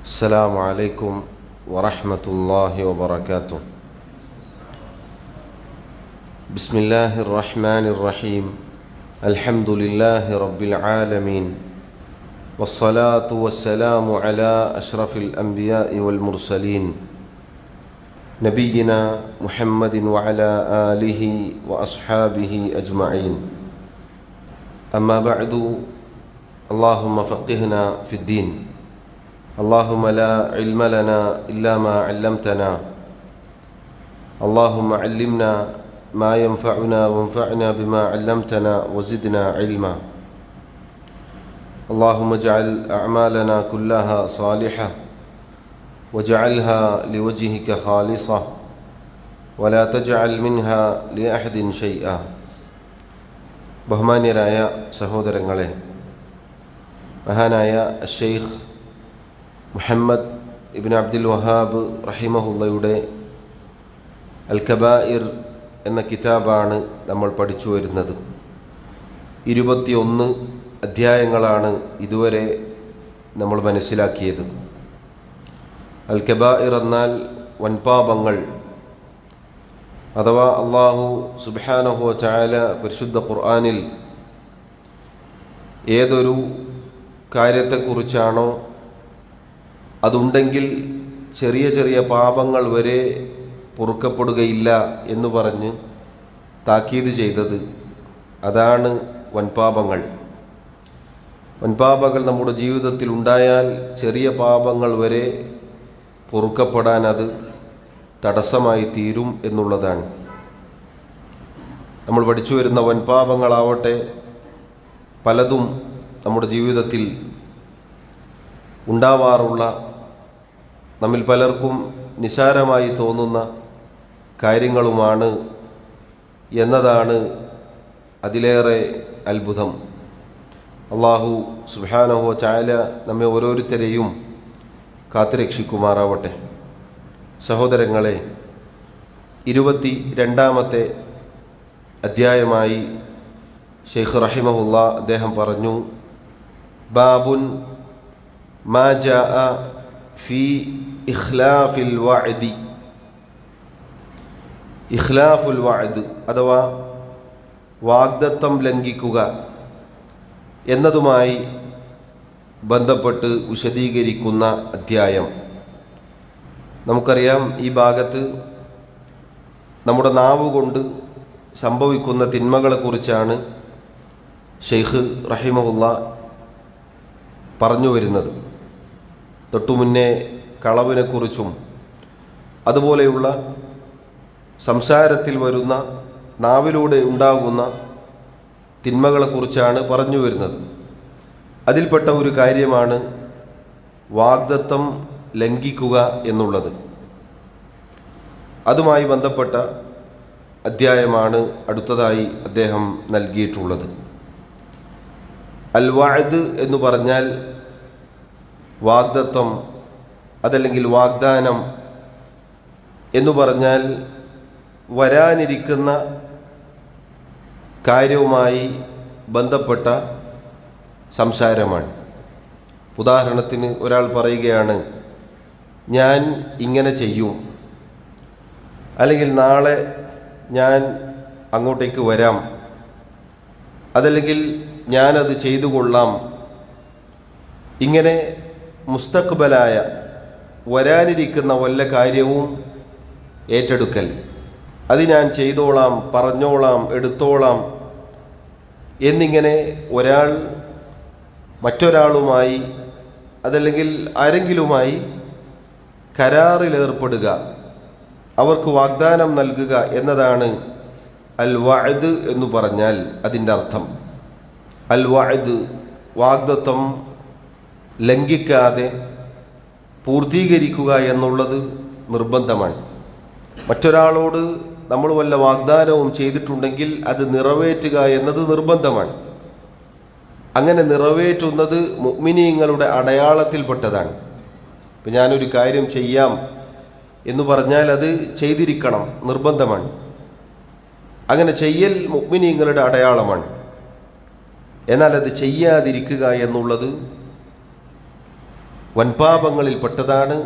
السلام عليكم ورحمة الله وبركاته. بسم الله الرحمن الرحيم. الحمد لله رب العالمين، والصلاة والسلام على أشرف الأنبياء والمرسلين نبينا محمد وعلى آله وأصحابه أجمعين. أما بعد، اللهم فقهنا في الدين. اللهم لا علم لنا إلا ما علمتنا. اللهم علمنا ما ينفعنا وانفعنا بما علمتنا وزدنا علما. اللهم اجعل أعمالنا كلها صالحة واجعلها لوجهك خالصة ولا تجعل منها لأحد شيئا. ബഹുമാന്യരായ സഹോദരങ്ങളെ, മഹാനായ ഷെയ്ഖ് മുഹമ്മദ് ഇബ്നു അബ്ദുൽ വഹാബ് റഹിമഹുള്ളയുടെ അൽ കബായിർ എന്ന കിതാബാണ് നമ്മൾ പഠിച്ചു വരുന്നത്. 21 അധ്യായങ്ങളാണ് ഇതുവരെ നമ്മൾ മനസ്സിലാക്കിയത്. അൽ കബായിർ എന്നാൽ വൻപാപങ്ങൾ, അഥവാ അല്ലാഹു സുബ്ഹാനഹു വ തആല പരിശുദ്ധ ഖുർആനിൽ ഏതൊരു കാര്യത്തെക്കുറിച്ചാണോ അതുണ്ടെങ്കിൽ ചെറിയ ചെറിയ പാപങ്ങൾ വരെ പൊറുക്കപ്പെടുകയില്ല എന്ന് പറഞ്ഞ് താക്കീത് ചെയ്തത്, അതാണ് വൻപാപങ്ങൾ. വൻപാപങ്ങൾ നമ്മുടെ ജീവിതത്തിൽ ഉണ്ടായാൽ ചെറിയ പാപങ്ങൾ വരെ പൊറുക്കപ്പെടാൻ അത് തടസ്സമായി തീരും എന്നുള്ളതാണ്. നമ്മൾ പഠിച്ചു വരുന്ന വൻപാപങ്ങളാവട്ടെ പലതും നമ്മുടെ ജീവിതത്തിൽ ഉണ്ടാവാറുള്ള, നമ്മിൽ പലർക്കും നിസാരമായി തോന്നുന്ന കാര്യങ്ങളുമാണ് എന്നതാണ് അതിലേറെ അത്ഭുതം. അല്ലാഹു സുബ്ഹാനഹു വ തആല നമ്മെ ഓരോരുത്തരെയും കാത്തുരക്ഷിക്കുമാറാവട്ടെ. സഹോദരങ്ങളെ, 22-ാമത്തെ അധ്യായമായി ഷെയ്ഖ് റഹിമഹുള്ള അദ്ദേഹം പറഞ്ഞു, ബാബുൻ മാ ജാഅ ഫീ ഇഖ്ലാഫിൽ വഅദി. ഇഖ്ലാഫുൽ വഅദ് അഥവാ വാഗ്ദത്തം ലംഘിക്കുക എന്നതുമായി ബന്ധപ്പെട്ട് വിശദീകരിക്കുന്ന അധ്യായം. നമുക്കറിയാം, ഈ ഭാഗത്ത് നമ്മുടെ നാവ് കൊണ്ട് സംഭവിക്കുന്ന തിന്മകളെക്കുറിച്ചാണ് ഷെയ്ഖ് റഹിമഹുള്ള പറഞ്ഞു വരുന്നത്. തൊട്ടുമുന്നേ കളവിനെക്കുറിച്ചും അതുപോലെയുള്ള സംസാരത്തിൽ വരുന്ന, നാവിലൂടെ ഉണ്ടാകുന്ന തിന്മകളെക്കുറിച്ചാണ് പറഞ്ഞു വരുന്നത്. അതിൽപ്പെട്ട ഒരു കാര്യമാണ് വാഗ്ദത്തം ലംഘിക്കുക എന്നുള്ളത്. അതുമായി ബന്ധപ്പെട്ട അധ്യായമാണ് അടുത്തതായി അദ്ദേഹം നൽകിയിട്ടുള്ളത്. അൽ വഅദ് എന്ന് പറഞ്ഞാൽ വാഗ്ദത്തം, അതല്ലെങ്കിൽ വാഗ്ദാനം എന്ന് പറഞ്ഞാൽ വരാനിരിക്കുന്ന കാര്യവുമായി ബന്ധപ്പെട്ട സംസാരമാണ്. ഉദാഹരണത്തിന് ഒരാൾ പറയുകയാണ്, ഞാൻ ഇങ്ങനെ ചെയ്യും, അല്ലെങ്കിൽ നാളെ ഞാൻ അങ്ങോട്ടേക്ക് വരാം, അതല്ലെങ്കിൽ ഞാനത് ചെയ്തു കൊള്ളാം. ഇങ്ങനെ മുസ്തഖ്ബലായ, വരാനിരിക്കുന്ന വല്ല കാര്യവും ഏറ്റെടുക്കൽ, അത് ഞാൻ ചെയ്തോളാം, പറഞ്ഞോളാം, എടുത്തോളാം എന്നിങ്ങനെ ഒരാൾ മറ്റൊരാളുമായി, അതല്ലെങ്കിൽ ആരെങ്കിലുമായി കരാറിലേർപ്പെടുക, അവർക്ക് വാഗ്ദാനം നൽകുക എന്നതാണ് അൽ വഅദ് എന്ന് പറഞ്ഞാൽ അതിൻ്റെ അർത്ഥം. അൽ വഅദ്, വാഗ്ദത്തം ലംഘിക്കാതെ പൂർത്തീകരിക്കുക എന്നുള്ളത് നിർബന്ധമാണ്. മറ്റൊരാളോട് നമ്മൾ വല്ല വാഗ്ദാനവും ചെയ്തിട്ടുണ്ടെങ്കിൽ അത് നിറവേറ്റുക എന്നത് നിർബന്ധമാണ്. അങ്ങനെ നിറവേറ്റുന്നത് മുഅ്മിനീങ്ങളുടെ അടയാളത്തിൽപ്പെട്ടതാണ്. ഇപ്പം ഞാനൊരു കാര്യം ചെയ്യാം എന്ന് പറഞ്ഞാൽ അത് ചെയ്തിരിക്കണം, നിർബന്ധമാണ്. അങ്ങനെ ചെയ്യൽ മുഅ്മിനീങ്ങളുടെ അടയാളമാണ്. എന്നാൽ അത് ചെയ്യാതിരിക്കുക എന്നുള്ളത് വൻപാപങ്ങളിൽ പെട്ടതാണ്.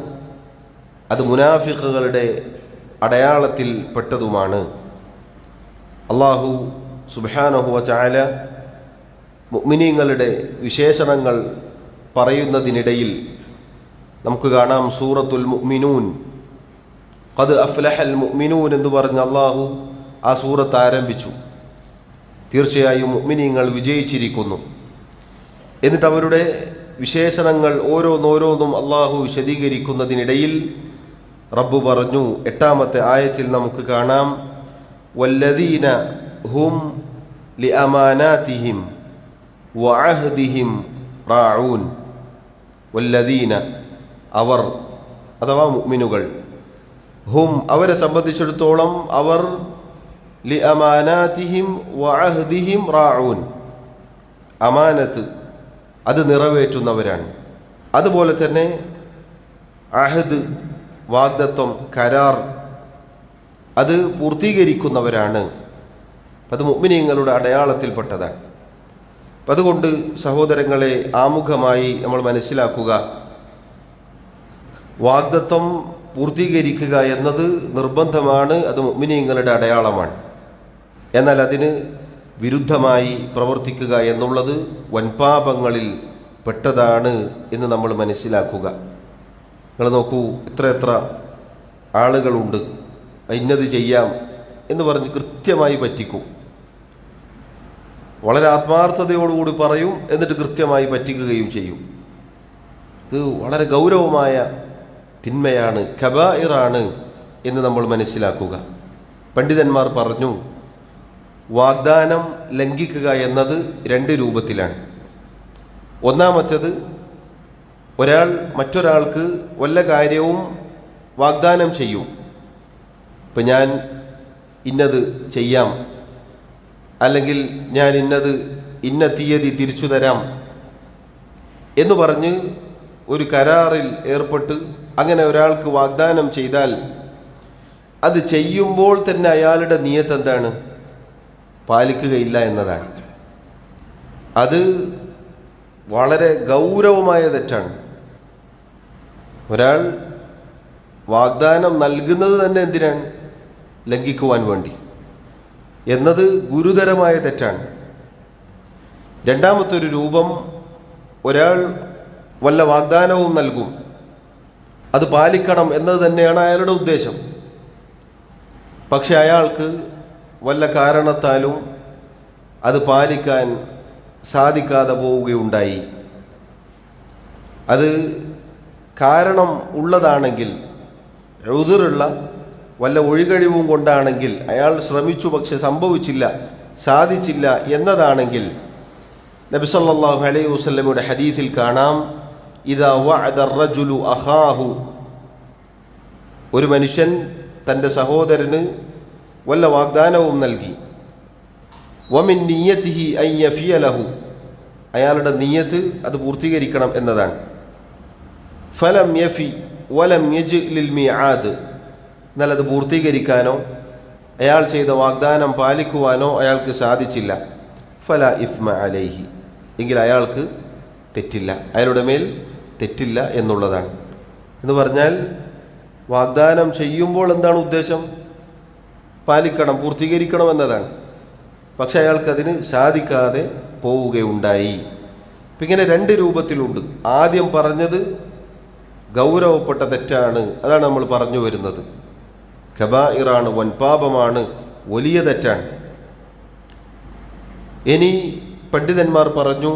അത് മുനാഫിഖുകളുടെ അടയാളത്തിൽ പെട്ടതുമാണ്. അല്ലാഹു സുബ്ഹാനഹു വ തആല മുഅ്മിനീങ്ങളുടെ വിശേഷണങ്ങൾ പറയുന്നതിനിടയിൽ നമുക്ക് കാണാം സൂറത്തുൽ മുഅ്മിനൂൻ, ഖദ് അഫ്ലഹൽ മുഅ്മിനൂൻ എന്ന് പറഞ്ഞ് അല്ലാഹു ആ സൂറത്ത് ആരംഭിച്ചു. തീർച്ചയായും മുഅ്മിനീങ്ങൾ വിജയിച്ചിരിക്കുന്നു. എന്നിട്ട് അവരുടെ വിശേഷണങ്ങൾ ഓരോന്നോരോന്നും അല്ലാഹു വിശദീകരിക്കുന്നതിനിടയിൽ റബ്ബ് പറഞ്ഞു, 8-ാമത്തെ ആയത്തിൽ നമുക്ക് കാണാം, വല്ലദീന ഹും ലിഅമാനാതിഹിം വഅഹ്ദിഹിം റാഊൻ. വല്ലദീന അവർ അഥവാ മുഅ്മിനുകൾ, ഹും അവരെ സംബന്ധിച്ചിടത്തോളം അവർ ലിഅമാനാതിഹിം വഅഹ്ദിഹിം റാഊൻ, അമാനത്ത് അത് നിറവേറ്റുന്നവരാണ്. അതുപോലെ തന്നെ അഹദ് വാഗ്ദത്വം, കരാർ അത് പൂർത്തീകരിക്കുന്നവരാണ്. അത് മുഅ്മിനീങ്ങളുടെ അടയാളത്തിൽപ്പെട്ടതാണ്. അപ്പം അതുകൊണ്ട് സഹോദരങ്ങളെ, ആമുഖമായി നമ്മൾ മനസ്സിലാക്കുക, വാഗ്ദത്വം പൂർത്തീകരിക്കുക എന്നത് നിർബന്ധമാണ്. അത് മുഅ്മിനീങ്ങളുടെ അടയാളമാണ്. എന്നാൽ അതിന് വിരുദ്ധമായി പ്രവർത്തിക്കുക എന്നുള്ളത് വൻപാപങ്ങളിൽ പെട്ടതാണ് എന്ന് നമ്മൾ മനസ്സിലാക്കുക. നിങ്ങൾ നോക്കൂ, എത്ര ആളുകളുണ്ട് ഇന്നത് ചെയ്യാം എന്ന് പറഞ്ഞ് കൃത്യമായി പറ്റിക്കും. വളരെ ആത്മാർത്ഥതയോടുകൂടി പറയും, എന്നിട്ട് കൃത്യമായി പറ്റിക്കുകയും ചെയ്യും. ഇത് വളരെ ഗൗരവമായ തിന്മയാണ്, കബായിറാണ് എന്ന് നമ്മൾ മനസ്സിലാക്കുക. പണ്ഡിതന്മാർ പറഞ്ഞു, വാഗ്ദാനം ലംഘിക്കുക എന്നത് 2 രൂപത്തിലാണ്. ഒന്നാമത്തേത്, ഒരാൾ മറ്റൊരാൾക്ക് വല്ല കാര്യവും വാഗ്ദാനം ചെയ്യും. ഇപ്പം ഞാൻ ഇന്നത് ചെയ്യാം, അല്ലെങ്കിൽ ഞാൻ ഇന്ന തീയതി തിരിച്ചു തരാം എന്ന് പറഞ്ഞ് ഒരു കരാറിൽ ഏർപ്പെട്ട് അങ്ങനെ ഒരാൾക്ക് വാഗ്ദാനം ചെയ്താൽ അത് ചെയ്യുമ്പോൾ തന്നെ അയാളുടെ നിയത്ത് എന്താണ്? പാലിക്കുകയില്ല എന്നതാണ്. അത് വളരെ ഗൗരവമായ തെറ്റാണ്. ഒരാൾ വാഗ്ദാനം നൽകുന്നത് തന്നെ എന്തിനാണ്? ലംഘിക്കുവാൻ വേണ്ടി എന്നത് ഗുരുതരമായ തെറ്റാണ്. രണ്ടാമത്തൊരു രൂപം, ഒരാൾ വല്ല വാഗ്ദാനവും നൽകും, അത് പാലിക്കണം എന്നത് തന്നെയാണ് അയാളുടെ ഉദ്ദേശം. പക്ഷെ അയാൾക്ക് വല്ല കാരണത്താലും അത് പാലിക്കാൻ സാധിക്കാതെ പോവുകയുണ്ടായി. അത് കാരണം ഉള്ളതാണെങ്കിൽ, ഉദുറുള്ള വല്ല ഒഴികഴിവും കൊണ്ടാണെങ്കിൽ, അയാൾ ശ്രമിച്ചു പക്ഷെ സംഭവിച്ചില്ല, സാധിച്ചില്ല എന്നതാണെങ്കിൽ, നബി സല്ലല്ലാഹു അലൈഹി വസല്ലമയുടെ ഹദീസിൽ കാണാം, ഇദാ വഅദ അർറജുലു അഖാഹു, ഒരു മനുഷ്യൻ തൻ്റെ സഹോദരന് വല്ല വാഗ്ദാനവും നൽകി, വമിൻ നിയ്യതിഹി അൻ യഫിയലഹു, അയാളുടെ നിയ്യത്ത് അത് പൂർത്തീകരിക്കണം എന്നതാണ്. ഫലം യഫി വലം യജ്ലിൽ മിആദ്, എന്നാൽ അത് പൂർത്തീകരിക്കാനോ അയാൾ ചെയ്ത വാഗ്ദാനം പാലിക്കുവാനോ അയാൾക്ക് സാധിച്ചില്ല, ഫല ഇസ്മ അലൈഹി, എങ്കിൽ അയാൾക്ക് തെറ്റില്ല, അയാളുടെ മേൽ തെറ്റില്ല എന്നുള്ളതാണ്. എന്ന് പറഞ്ഞാൽ വാഗ്ദാനം ചെയ്യുമ്പോൾ എന്താണ് ഉദ്ദേശം? പാലിക്കണം, പൂർത്തീകരിക്കണം എന്നതാണ്. പക്ഷെ അയാൾക്കതിന് സാധിക്കാതെ പോവുകയുണ്ടായി. അപ്പം ഇങ്ങനെ 2 രൂപത്തിലുണ്ട്. ആദ്യം പറഞ്ഞത് ഗൗരവപ്പെട്ട തെറ്റാണ്, അതാണ് നമ്മൾ പറഞ്ഞു വരുന്നത്. കബായിറാണ്, വൻപാപമാണ്, വലിയ തെറ്റാണ്. ഇനി പണ്ഡിതന്മാർ പറഞ്ഞു,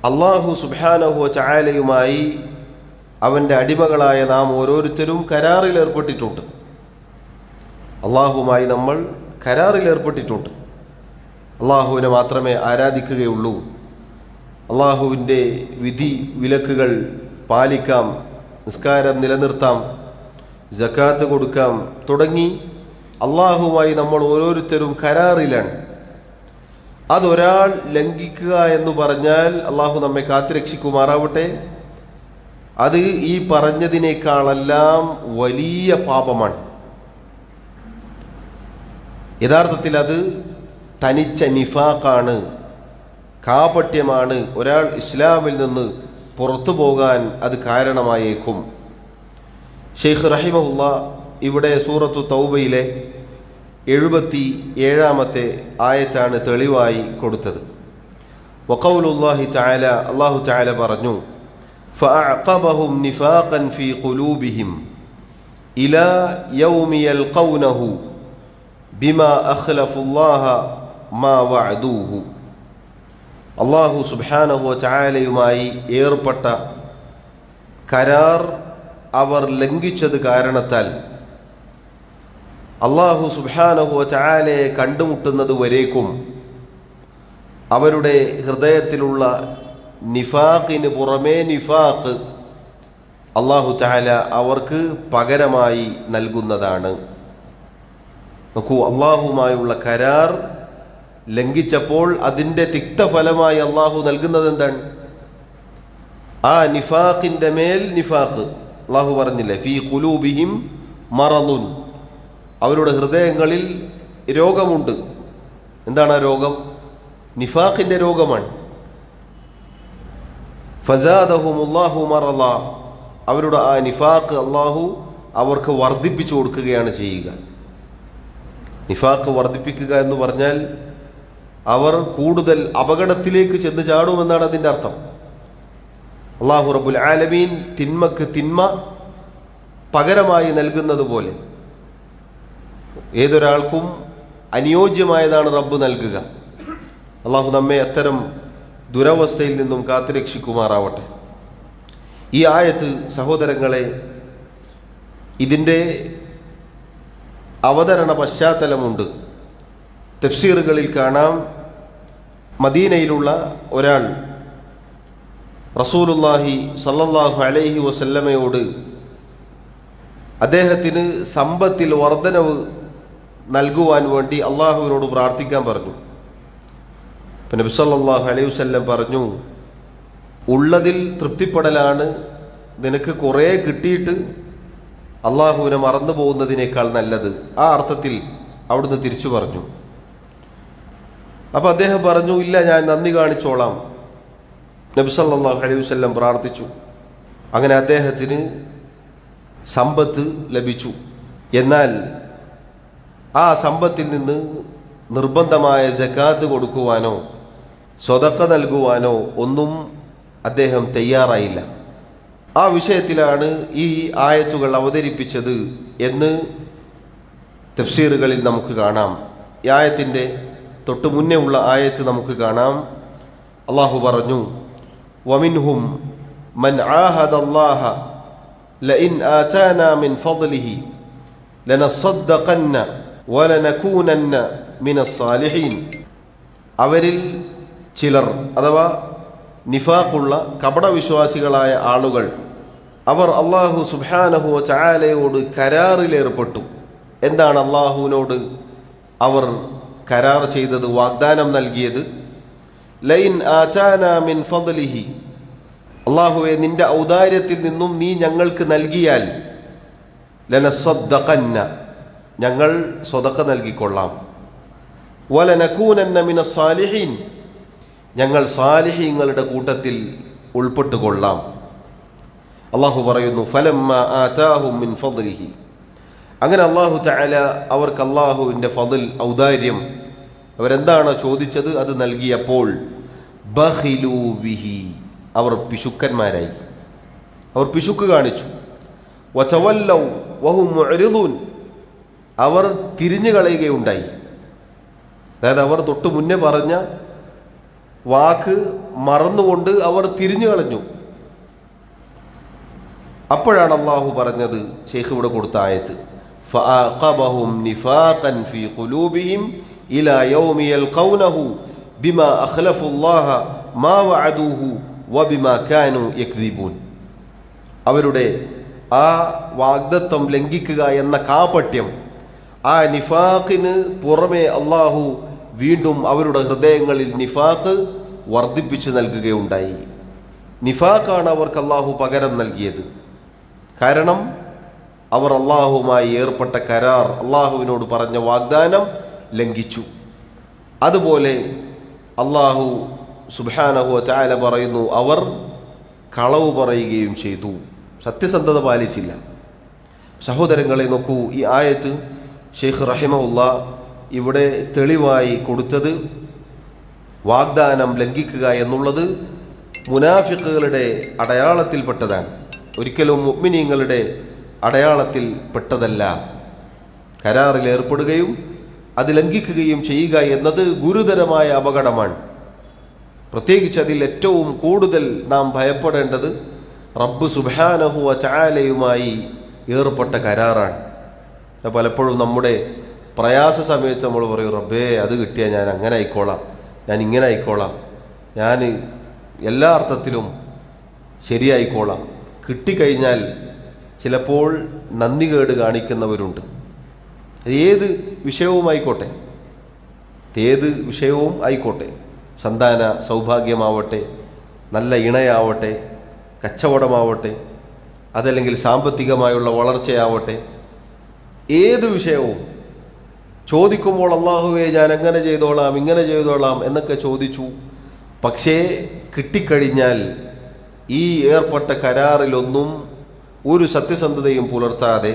അല്ലാഹു സുബ്ഹാനഹു വ തആലയുമായി അവൻ്റെ അടിമകളായ നാം ഓരോരുത്തരും കരാറിൽ ഏർപ്പെട്ടിട്ടുണ്ട്. അള്ളാഹുമായി നമ്മൾ കരാറിൽ ഏർപ്പെട്ടിട്ടുണ്ട്. അള്ളാഹുവിനെ മാത്രമേ ആരാധിക്കുകയുള്ളൂ, അള്ളാഹുവിൻ്റെ വിധി വിലക്കുകൾ പാലിക്കാം, നിസ്കാരം നിലനിർത്താം, സകാത്ത് കൊടുക്കാം തുടങ്ങി അള്ളാഹുമായി നമ്മൾ ഓരോരുത്തരും കരാറിലാണ്. അതൊരാൾ ലംഘിക്കുക എന്ന് പറഞ്ഞാൽ അള്ളാഹു നമ്മെ കാത്തുരക്ഷിക്കുമാറാവട്ടെ, അത് ഈ പറഞ്ഞതിനേക്കാളെല്ലാം വലിയ പാപമാണ്. യഥാർത്ഥത്തിൽ അത് തനിച്ച നിഫാഖാണ്, കാപട്യമാണ്. ഒരാൾ ഇസ്ലാമിൽ നിന്ന് പുറത്തു പോകാൻ അത് കാരണമായേക്കും. ഷെയ്ഖ് റഹിമഹുള്ള ഇവിടെ സൂറത്തു തൗബയിലെ 77-ാമത്തെ ആയത്താണ് തെളിവായി കൊടുത്തത്. വഖൗലുല്ലാഹി തആല, അല്ലാഹു തആല പറഞ്ഞു, ഫഅഅഖബഹും നിഫാഖൻ ഫീ ഖുലൂബിഹിം ഇലാ യൗമി യൽഖൗനഹു ബിമാ അഖ്ലഫുല്ലാഹ മാ വഅദൂഹു. അല്ലാഹു സുബ്ഹാനഹു വ തആലയുമായി ഏർപ്പെട്ട കരാർ അവർ ലംഘിച്ചത് കാരണത്താൽ അല്ലാഹു സുബ്ഹാനഹു വ തആലയെ കണ്ടുമുട്ടുന്നത് വരേക്കും അവരുടെ ഹൃദയത്തിലുള്ള നിഫാഖിന് പുറമേ നിഫാഖ് അല്ലാഹു തആല അവർക്ക് പകരമായി നൽകുന്നതാണ്. നോക്കൂ, അല്ലാഹുമായുള്ള കരാർ ലംഘിച്ചപ്പോൾ അതിൻ്റെ തിക്തഫലമായി അല്ലാഹു നൽകുന്നത് എന്താണ്? ആ നിഫാഖിൻ്റെ മേൽ നിഫാഖ്. അല്ലാഹു പറഞ്ഞില്ലേ, ഫീ ഖുലൂബിഹിം മറളുൻ, അവരുടെ ഹൃദയങ്ങളിൽ രോഗമുണ്ട്. എന്താണ് ആ രോഗം? നിഫാഖിൻ്റെ രോഗമാണ്. ഫസാദഹുമുല്ലാഹു മറള, അവരുടെ ആ നിഫാഖ് അല്ലാഹു അവർക്ക് വർദ്ധിപ്പിച്ചു കൊടുക്കുകയാണ് ചെയ്യുക. നിഫാഖ് വർദ്ധിപ്പിക്കുക എന്ന് പറഞ്ഞാൽ അവർ കൂടുതൽ അപകടത്തിലേക്ക് ചെന്ന് ചാടുമെന്നാണ് അതിൻ്റെ അർത്ഥം. അല്ലാഹു റബ്ബുൽ ആലമീൻ തിന്മക്ക് തിന്മ പകരമായി നൽകുന്നത് പോലെ ഏതൊരാൾക്കും അനുയോജ്യമായതാണ് റബ്ബ് നൽകുക. അല്ലാഹു നമ്മെ അത്തരം ദുരവസ്ഥയിൽ നിന്നും കാത്തുരക്ഷിക്കുമാറാവട്ടെ. ഈ ആയത്ത് സഹോദരങ്ങളെ, ഇതിൻ്റെ അവതരണ പശ്ചാത്തലമുണ്ട്. തഫ്സീറുകളിൽ കാണാം, മദീനയിലുള്ള ഒരാൾ റസൂലുള്ളാഹി സ്വല്ലല്ലാഹു അലൈഹി വസല്ലമയോട് അദ്ദേഹത്തിന് സമ്പത്തിൽ വർധനവ് നൽകുവാൻ വേണ്ടി അള്ളാഹുവിനോട് പ്രാർത്ഥിക്കാൻ പറഞ്ഞു. അപ്പം നബി സല്ലല്ലാഹു അലൈഹി വസല്ലം പറഞ്ഞു, ഉള്ളതിൽ തൃപ്തിപ്പെടലാണ് നിനക്ക് കുറേ കിട്ടിയിട്ട് അള്ളാഹുവിനെ മറന്നു പോകുന്നതിനേക്കാൾ നല്ലത്. ആ അർത്ഥത്തിൽ അവിടുന്ന് തിരിച്ചു പറഞ്ഞു. അപ്പം അദ്ദേഹം പറഞ്ഞു, ഇല്ല, ഞാൻ നന്ദി കാണിച്ചോളാം. നബി സല്ലല്ലാഹു അലൈഹി വസല്ലം പ്രാർത്ഥിച്ചു. അങ്ങനെ അദ്ദേഹത്തിന് സമ്പത്ത് ലഭിച്ചു. എന്നാൽ ആ സമ്പത്തിൽ നിന്ന് നിർബന്ധമായ സകാത്ത് കൊടുക്കുവാനോ സ്വതക്ക നൽകുവാനോ ഒന്നും അദ്ദേഹം തയ്യാറായില്ല. ആ വിഷയത്തിലാണ് ഈ ആയത്തുകൾ അവതരിപ്പിച്ചത് എന്ന് തഫ്സീറുകളിൽ നമുക്ക് കാണാം. ഈ ആയത്തിൻ്റെ തൊട്ട് മുന്നേ ഉള്ള ആയത്ത് നമുക്ക് കാണാം. അള്ളാഹു പറഞ്ഞു, വമിൻഹും മൻ ആഹദല്ലാഹ ലഇൻ ആതാനാ മിൻ ഫദ്ലിഹി ലനസ്സദ്ദഖന്ന വലനകൂനന്ന മിനസ് സാലിഹീൻ. അവരിൽ ചിലർ, അഥവാ നിഫാഖുള്ള കപടവിശ്വാസികളായ ആളുകൾ, അവർ അല്ലാഹു സുബ്ഹാനഹു വ തആലയോട് കരാറിലേർപ്പെട്ടു. എന്താണ് അല്ലാഹുവിനോട് അവർ കരാർ ചെയ്തത്, വാഗ്ദാനം നൽകിയത്? ലൈൻ ആതാനാ മിൻ ഫദ്ലിഹി, അല്ലാഹുവേ നിന്റെ ഔദാര്യത്തിൽ നിന്നും നീ ഞങ്ങൾക്ക് നൽകിയാൽ ലനസ്സദ്ദഖന്ന, ഞങ്ങൾ സ്വതക്ക നൽകിക്കൊള്ളാം. വലനകൂനന്ന മിനസ് സാലിഹീൻ, ഞങ്ങൾ സാലിഹീങ്ങളുടെ കൂട്ടത്തിൽ ഉൾപ്പെട്ടുകൊള്ളാം. അള്ളാഹു പറയുന്നു, ഫലമ്മ ആതാഹും മിൻ ഫദ്ലിഹി, അങ്ങനെ അള്ളാഹു തആല അവർക്ക് അള്ളാഹുവിൻ്റെ ഫദ്ൽ, ഔദാര്യം, അവരെന്താണ് ചോദിച്ചത് അത് നൽകിയപ്പോൾ ബഖിലൂ ബിഹി, അവർ പിശുക്കന്മാരായി, അവർ പിശുക്ക് കാണിച്ചു. വതവല്ലൗ വഹും മുഅ്രിദൂൻ, അവർ തിരിഞ്ഞു കളയുകയുണ്ടായി. അതായത് അവർ തൊട്ട് മുന്നേ പറഞ്ഞ വാക്ക് മറന്നുകൊണ്ട് അവർ തിരിഞ്ഞു കളഞ്ഞു. അപ്പോഴാണ് അള്ളാഹു പറഞ്ഞത്, ഷെയ്ഖ് ഇവിടെ കൊടുത്ത ആയത്ത്, ഫഅഖബഹും നിഫാഖൻ ഫീ ഖുലൂബിഹിം ഇലാ യൗമി യൽഖൗനഹു ബിമാ അഖ്ലഫുല്ലാഹ മാ വഅദൂഹു വബിമാ കാനൂ യക്ദിബൂൻ. അവരുടെ ആ വാഗ്ദത്തം ലംഘിക്കുക എന്ന കാപട്യം, ആ നിഫാഖിന് പുറമെ അള്ളാഹു വീണ്ടും അവരുടെ ഹൃദയങ്ങളിൽ നിഫാഖ് വർദ്ധിപ്പിച്ചു നൽകുകയുണ്ടായി. നിഫാഖാണ് അവർക്ക് അള്ളാഹു പകരം നൽകിയത്. കാരണം അവർ അള്ളാഹുവുമായി ഏർപ്പെട്ട കരാർ, അള്ളാഹുവിനോട് പറഞ്ഞ വാഗ്ദാനം ലംഘിച്ചു. അതുപോലെ അള്ളാഹു സുബ്ഹാനഹു വ തആല പറയുന്നു, അവർ കളവ് പറയുകയും ചെയ്തു, സത്യസന്ധത പാലിച്ചില്ല. സഹോദരങ്ങളെ നോക്കൂ, ഈ ആയത്ത് ഷെയ്ഖ് റഹിമഹുല്ലാ ഇവിടെ തെളിവായി കൊടുത്തത് വാഗ്ദാനം ലംഘിക്കുക എന്നുള്ളത് മുനാഫിക്കുകളുടെ അടയാളത്തിൽപ്പെട്ടതാണ്, ഒരിക്കലും മുഅ്മിനീങ്ങളുടെ അടയാളത്തിൽ പെട്ടതല്ല. കരാറിൽ ഏർപ്പെടുകയും അത് ലംഘിക്കുകയും ചെയ്യുക എന്നത് ഗുരുതരമായ അപകടമാണ്. പ്രത്യേകിച്ച് അതിൽ ഏറ്റവും കൂടുതൽ നാം ഭയപ്പെടേണ്ടത് റബ്ബ് സുബ്ഹാനഹു വ തആലയുമായി ഏർപ്പെട്ട കരാറാണ്. പലപ്പോഴും നമ്മുടെ പ്രയാസ സമയത്ത് നമ്മൾ പറയും, റബ്ബേ അത് കിട്ടിയാൽ ഞാൻ അങ്ങനെ ആയിക്കോളാം, ഞാൻ ഇങ്ങനെ ആയിക്കോളാം, ഞാൻ എല്ലാ അർത്ഥത്തിലും ശരിയായിക്കോളാം. കിട്ടിക്കഴിഞ്ഞാൽ ചിലപ്പോൾ നന്ദികേട് കാണിക്കുന്നവരുണ്ട്. ഏത് വിഷയവും ആയിക്കോട്ടെ, സന്താന സൗഭാഗ്യമാവട്ടെ, നല്ല ഇണയാവട്ടെ, കച്ചവടമാവട്ടെ, അതല്ലെങ്കിൽ സാമ്പത്തികമായുള്ള വളർച്ചയാവട്ടെ, ഏത് വിഷയവും ചോദിക്കുമ്പോൾ അല്ലാഹുവേ ഞാൻ അങ്ങനെ ചെയ്തോളാം, ഇങ്ങനെ ചെയ്തോളാം എന്നൊക്കെ ചോദിച്ചു. പക്ഷേ കിട്ടിക്കഴിഞ്ഞാൽ ഈ ഏർപ്പെട്ട കരാറിലൊന്നും ഒരു സത്യസന്ധതയും പുലർത്താതെ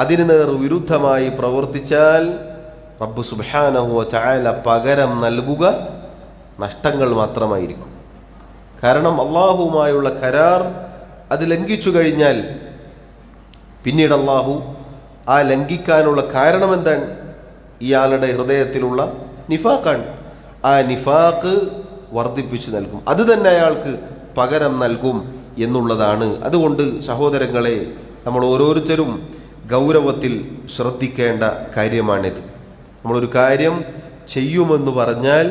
അതിന് നേർ വിരുദ്ധമായി പ്രവർത്തിച്ചാൽ റബ്ബ് സുബ്ഹാനഹു വ തആല പകരം നൽകുക നഷ്ടങ്ങൾ മാത്രമായിരിക്കും. കാരണം അള്ളാഹുവുമായുള്ള കരാർ അത് ലംഘിച്ചു കഴിഞ്ഞാൽ പിന്നീട് അള്ളാഹു ആ ലംഘിക്കാനുള്ള കാരണം എന്താണ്? ഇയാളുടെ ഹൃദയത്തിലുള്ള നിഫാഖാണ്. ആ നിഫാഖ് വർദ്ധിപ്പിച്ചു നൽകും, അത് തന്നെ അയാൾക്ക് പകരം നൽകും എന്നുള്ളതാണ്. അതുകൊണ്ട് സഹോദരങ്ങളെ, നമ്മൾ ഓരോരുത്തരും ഗൗരവത്തിൽ ശ്രദ്ധിക്കേണ്ട കാര്യമാണിത്. നമ്മളൊരു കാര്യം ചെയ്യുമെന്ന് പറഞ്ഞാൽ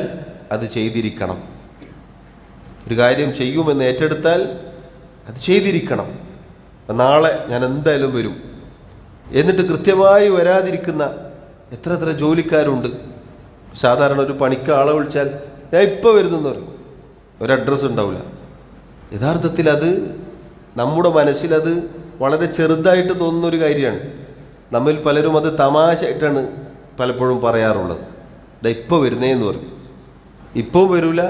അത് ചെയ്തിരിക്കണം. ഒരു കാര്യം ചെയ്യുമെന്ന് ഏറ്റെടുത്താൽ അത് ചെയ്തിരിക്കണം. നാളെ ഞാൻ എന്തായാലും വരും എന്നിട്ട് കൃത്യമായി വരാതിരിക്കുന്ന എത്ര ജോലിക്കാരുണ്ട്. സാധാരണ ഒരു പണിക്ക് ആളെ വിളിച്ചാൽ ഞാൻ ഇപ്പോൾ വരുന്നെന്ന് പറയും, ഒരു അഡ്രസ്സ് ഉണ്ടാവില്ല. യഥാർത്ഥത്തിൽ അത് നമ്മുടെ മനസ്സിലത് വളരെ ചെറുതായിട്ട് തോന്നുന്നൊരു കാര്യമാണ്. നമ്മിൽ പലരും അത് തമാശയായിട്ടാണ് പലപ്പോഴും പറയാറുള്ളത്. ഇപ്പോൾ വരുന്നേന്ന് പറയും. ഇപ്പം വരില്ല,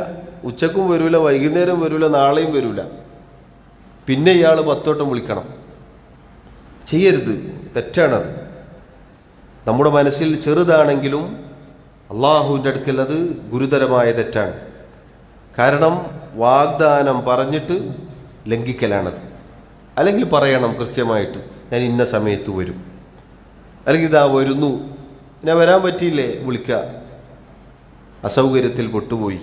ഉച്ചക്കും വരില്ല, വൈകുന്നേരം വരില്ല, നാളെയും വരില്ല. പിന്നെ ഇയാൾ 10 വട്ടം വിളിക്കണം. ചെയ്യരുത്, തെറ്റാണത്. നമ്മുടെ മനസ്സിൽ ചെറുതാണെങ്കിലും അള്ളാഹുവിൻ്റെ അടുക്കൽ അത് ഗുരുതരമായ തെറ്റാണ്. കാരണം വാഗ്ദാനം പറഞ്ഞിട്ട് ലംഘിക്കലാണത്. അല്ലെങ്കിൽ പറയണം കൃത്യമായിട്ട്, ഞാൻ ഇന്ന സമയത്ത് വരും, അല്ലെങ്കിൽ ഇതാ വരുന്നു, ഞാൻ വരാൻ പറ്റിയില്ലേ, വിളിക്കുക, അസൗകര്യത്തിൽ പെട്ടുപോയി,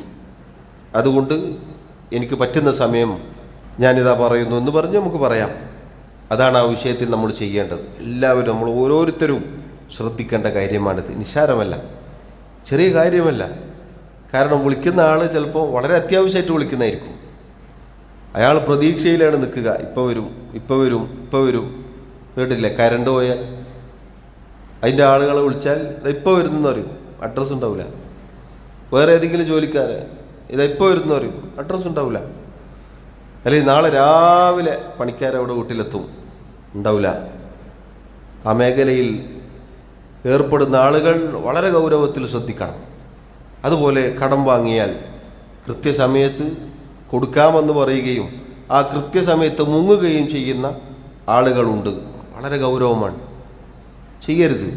അതുകൊണ്ട് എനിക്ക് പറ്റുന്ന സമയം ഞാനിതാ പറയുന്നു എന്ന് പറഞ്ഞ് നമുക്ക് പറയാം. അതാണ് ആ വിഷയത്തിൽ നമ്മൾ ചെയ്യേണ്ടത്. എല്ലാവരും, നമ്മൾ ഓരോരുത്തരും ശ്രദ്ധിക്കേണ്ട കാര്യമാണിത്. നിസ്സാരമല്ല, ചെറിയ കാര്യമല്ല. കാരണം വിളിക്കുന്ന ആൾ ചിലപ്പോൾ വളരെ അത്യാവശ്യമായിട്ട് വിളിക്കുന്നതായിരിക്കും. അയാൾ പ്രതീക്ഷയിലാണ് നിൽക്കുക, ഇപ്പോൾ വരും. കേട്ടില്ലേ, കരണ്ട് പോയാൽ അതിൻ്റെ ആളുകളെ വിളിച്ചാൽ ഇപ്പോൾ വരുന്നെന്ന് പറയും, അഡ്രസ്സ് ഉണ്ടാവില്ല. വേറെ ഏതെങ്കിലും ജോലിക്കാരെ ഇപ്പോൾ വരുന്നെന്ന് പറയും, അഡ്രസ്സ് ഉണ്ടാവില്ല. അല്ലെങ്കിൽ നാളെ രാവിലെ പണിക്കാരവിടെ വീട്ടിലെത്തും, ഉണ്ടാവില്ല. ആ മേഖലയിൽ ഏർപ്പെടുന്ന ആളുകൾ വളരെ ഗൗരവത്തിൽ ശ്രദ്ധിക്കണം. അതുപോലെ കടം വാങ്ങിയാൽ കൃത്യസമയത്ത് കൊടുക്കാമെന്ന് പറയുകയും ആ കൃത്യസമയത്ത് മുങ്ങുകയും ചെയ്യുന്ന ആളുകളുണ്ട്. വളരെ ഗൗരവമാണ്, ചെയ്യരുത്.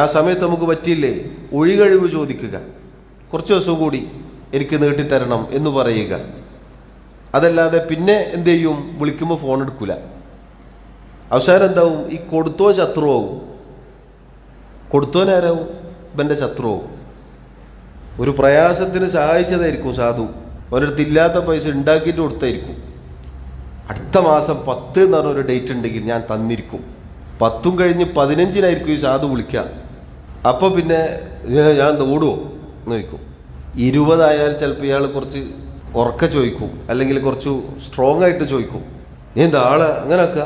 ആ സമയത്ത് നമുക്ക് പറ്റിയില്ലേ, ഒഴികഴിവ് ചോദിക്കുക, കുറച്ച് ദിവസം കൂടി എനിക്ക് നീട്ടിത്തരണം എന്ന് പറയുക. അതല്ലാതെ പിന്നെ എന്ത് ചെയ്യും, വിളിക്കുമ്പോൾ ഫോൺ എടുക്കില്ല. അവസാനം എന്താവും, ഈ കൊടുത്തോൻ ശത്രുവാകും. കൊടുത്തോനാരാവും, ഇവൻ്റെ ശത്രുവാകും. ഒരു പ്രയാസത്തിന് സഹായിച്ചതായിരിക്കും സാധു, ഒരിടത്ത് ഇല്ലാത്ത പൈസ ഉണ്ടാക്കിയിട്ട് കൊടുത്തായിരിക്കും. അടുത്ത മാസം 10 എന്ന് പറഞ്ഞൊരു ഡേറ്റ് ഉണ്ടെങ്കിൽ ഞാൻ തന്നിരിക്കും. 10 കഴിഞ്ഞ് 15-നായിരിക്കും ഈ സാധു വിളിക്കുക. അപ്പോൾ പിന്നെ ഞാൻ ഓടുമോ എന്ന് ചോദിക്കും. 20 ആയാൽ ചിലപ്പോൾ ഇയാൾ കുറച്ച് ഉറക്കെ ചോദിക്കും, അല്ലെങ്കിൽ കുറച്ച് സ്ട്രോങ് ആയിട്ട് ചോദിക്കും, നീ എന്താ ആളെ അങ്ങനെയൊക്കെ.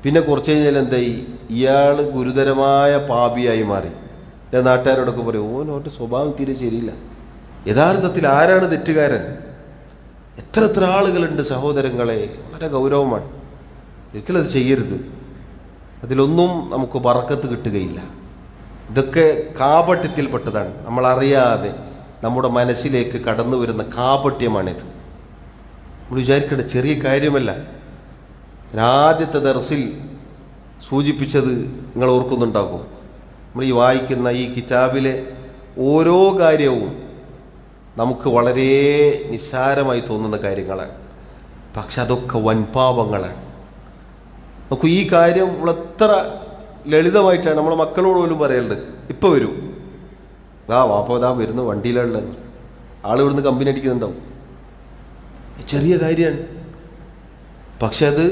പിന്നെ കുറച്ച് കഴിഞ്ഞാൽ എന്തായി, ഇയാൾ ഗുരുതരമായ പാപിയായി മാറി. ഞാൻ നാട്ടുകാരോടൊക്കെ പറയും, ഓനോട്ട് സ്വഭാവം തീരെ ശരിയില്ല. യഥാർത്ഥത്തിൽ ആരാണ് തെറ്റുകാരൻ? എത്ര ആളുകളുണ്ട് സഹോദരങ്ങളെ, വളരെ ഗൗരവമാണ്. ഒരിക്കലും അത് ചെയ്യരുത്. അതിലൊന്നും നമുക്ക് ബറക്കത്ത് കിട്ടുകയില്ല. ഇതൊക്കെ കാപട്യത്തിൽപ്പെട്ടതാണ്. നമ്മളറിയാതെ നമ്മുടെ മനസ്സിലേക്ക് കടന്നു വരുന്ന കാപട്യമാണിത്. നമ്മൾ വിചാരിക്കേണ്ട ചെറിയ കാര്യമല്ല. ആദ്യത്തെ ദർസിൽ സൂചിപ്പിച്ചത് നിങ്ങൾ ഓർക്കുന്നുണ്ടാകും. നമ്മൾ ഈ വായിക്കുന്ന ഈ കിതാബിലെ ഓരോ കാര്യവും നമുക്ക് വളരെ നിസ്സാരമായി തോന്നുന്ന കാര്യങ്ങളാണ്. പക്ഷെ അതൊക്കെ വൻപാപങ്ങളാണ്. നമുക്ക് ഈ കാര്യം എത്ര ലളിതമായിട്ടാണ് നമ്മുടെ മക്കളോട് പോലും പറയേണ്ടത്. ഇപ്പം വരും, വാപ്പ വരുന്നു, വണ്ടിയിലുള്ളത്, ആളിവിടുന്ന് കമ്പനി അടിക്കുന്നുണ്ടാവും. ചെറിയ കാര്യമാണ്, പക്ഷെ അത്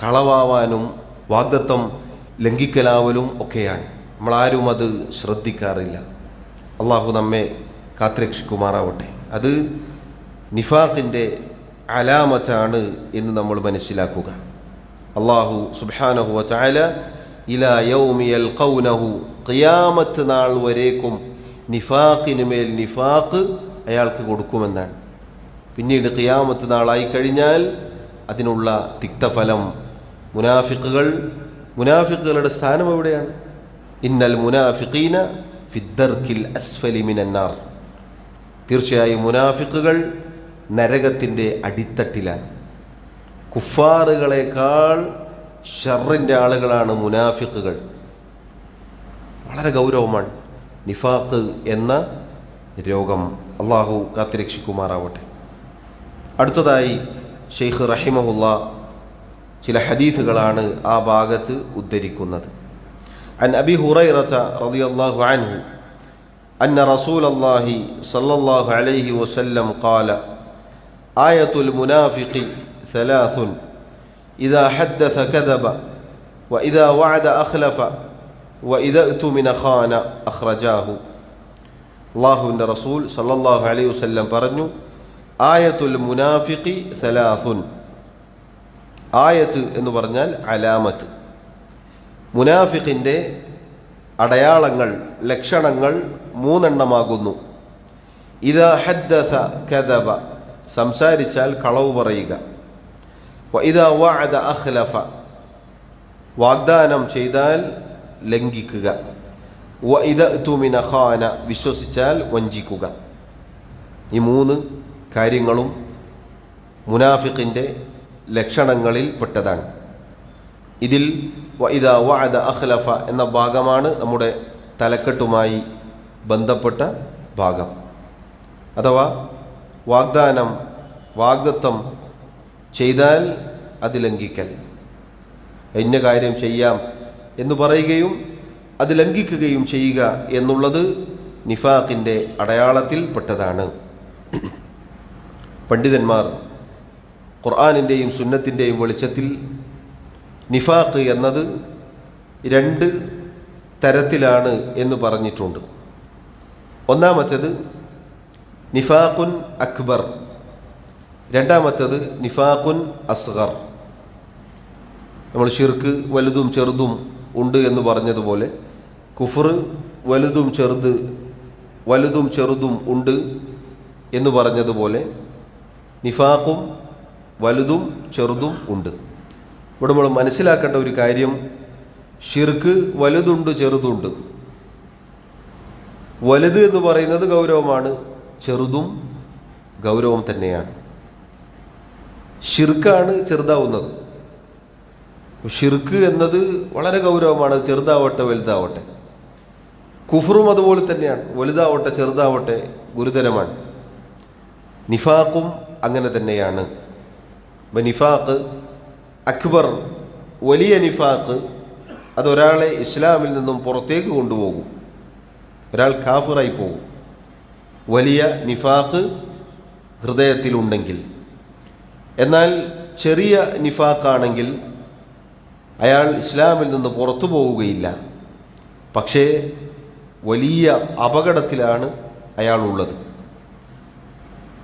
കളവാവാനും വാഗ്ദത്തം ലംഘിക്കലാവലും ഒക്കെയാണ്. നമ്മളാരും അത് ശ്രദ്ധിക്കാറില്ല. അള്ളാഹു നമ്മെ കാത്തുരക്ഷിക്കുമാറാവട്ടെ. അത് നിഫാഖിൻ്റെ അലാമത്താണ് എന്ന് നമ്മൾ മനസ്സിലാക്കുക. അള്ളാഹു സുബ്ഹാനഹു വ തആല ഇലാ യൗമി യൽഖൗനഹു, ഖിയാമത്ത് നാൾ വരേക്കും നിഫാഖിന് മേൽ നിഫാഖ് അയാൾക്ക് കൊടുക്കുമെന്നാണ്. പിന്നീട് ഖിയാമത്ത് നാളായി കഴിഞ്ഞാൽ അതിനുള്ള തിക്തഫലം മുനാഫിക്കുകളുടെ സ്ഥാനം എവിടെയാണ്? ഇന്നൽ മുനാഫിഖീന ഫിദ്ദർക്കിൽ അസ്ഫലി മിനന്നാർ. തീർച്ചയായും മുനാഫിക്കുകൾ നരകത്തിൻ്റെ അടിത്തട്ടിലാണ്. കുഫാറുകളെക്കാൾ ഷർറിൻ്റെ ആളുകളാണ് മുനാഫിക്കുകൾ. വളരെ ഗൗരവമാണ് നിഫാഖ് എന്ന രോഗം. അള്ളാഹു കാത്തുരക്ഷിക്കുമാറാവട്ടെ. അടുത്തതായി ഷെയ്ഖ് റഹിമഹുല്ല ചില ഹദീസുകളാണ് ആ ഭാഗത്ത് ഉദ്ധരിക്കുന്നത്. അൻ അബി ഹുറൈറത റളിയല്ലാഹു അൻഹു അന്ന റസൂലല്ലാഹി സ്വല്ലല്ലാഹു അലൈഹി വസല്ലം ഖാല ആയത്തുൽ മുനാഫിഖി സലാസുൻ ഇദാ ഹദ്ദസ കദബ വഇദാ വഅദ അഖ്ലഫ വഇദാ ഉതുമിന ഖാന അഖ്റജാഹു. അല്ലാഹുവിൻ്റെ റസൂൽ സല്ലല്ലാഹു അലൈഹി വസല്ലം പറഞ്ഞു, ആയത്തുൽ മുനാഫിഖി സലാസുൻ. ആയത്ത് എന്ന് പറഞ്ഞാൽ അലാമത്ത്. മുനാഫിഖിൻ്റെ അടയാളങ്ങൾ, ലക്ഷണങ്ങൾ 3 എണ്ണമാകുന്നു. ഇദാ ഹദ്ദസ കദബ, സംസാരിച്ചാൽ കളവ് പറയുക. വഇദാ വഅദ അഖ്ലഫ, വാഗ്ദാനം ചെയ്താൽ ലംഘിക്കുക. വഇദാ ഉതുമിന ഖാന, വിശ്വസിച്ചാൽ വഞ്ചിക്കുക. ഈ 3 കാര്യങ്ങളും മുനാഫിഖിൻ്റെ ലക്ഷണങ്ങളിൽ പെട്ടതാണ്. ഇതിൽ വഇദാ വഅദ അഖ്ലഫ എന്ന ഭാഗമാണ് നമ്മുടെ തലക്കെട്ടുമായി ബന്ധപ്പെട്ട ഭാഗം. അഥവാ വാഗ്ദത്തം ചെയ്താൽ അത് ലംഘിക്കൽ. ഇന്ന കാര്യം ചെയ്യാം എന്ന് പറയുകയും അത് ലംഘിക്കുകയും ചെയ്യുക എന്നുള്ളത് നിഫാഖിൻ്റെ അടയാളത്തിൽ പെട്ടതാണ്. പണ്ഡിതന്മാർ ഖുർആനിൻ്റെയും സുന്നത്തിൻ്റെയും വെളിച്ചത്തിൽ നിഫാഖ് എന്നത് 2 തരത്തിലാണ് എന്ന് പറഞ്ഞിട്ടുണ്ട്. ഒന്നാമത്തേത് നിഫാഖുൻ അക്ബർ, രണ്ടാമത്തേത് നിഫാഖുൻ അസ്ഗർ. നമ്മൾ ഷിർക്ക് വലുതും ചെറുതും ഉണ്ട് എന്ന് പറഞ്ഞതുപോലെ കുഫർ വലുതും ചെറുതും ഉണ്ട് എന്ന് പറഞ്ഞതുപോലെ നിഫാഖും വലുതും ചെറുതും ഉണ്ട്. ഇവിടെ നമ്മൾ മനസ്സിലാക്കേണ്ട ഒരു കാര്യം, ഷിർക്ക് വലുതുണ്ട് ചെറുതുണ്ട്. വലുത് എന്ന് പറയുന്നത് ഗൗരവമാണ്, ചെറുതും ഗൗരവം തന്നെയാണ്. ഷിർക്കാണ് ചെറുതാവുന്നത്. ഷിർക്ക് എന്നത് വളരെ ഗൗരവമാണ്, ചെറുതാവട്ടെ വലുതാവട്ടെ. കുഫറും അതുപോലെ തന്നെയാണ്, വലുതാവട്ടെ ചെറുതാവട്ടെ ഗുരുതരമാണ്. നിഫാഖും അങ്ങനെ തന്നെയാണ്. നിഫാഖ് അക്ബർ, വലിയ നിഫാഖ്, അതൊരാളെ ഇസ്ലാമിൽ നിന്നും പുറത്തേക്ക് കൊണ്ടുപോകും, ഒരാൾ കാഫിറായി പോകും. വലിയ നിഫാഖ് ഹൃദയത്തിലുണ്ടെങ്കിൽ. എന്നാൽ ചെറിയ നിഫാഖാണെങ്കിൽ അയാൾ ഇസ്ലാമിൽ നിന്ന് പുറത്തു പോവുകയില്ല, പക്ഷേ വലിയ അപകടത്തിലാണ് അയാളുള്ളത്.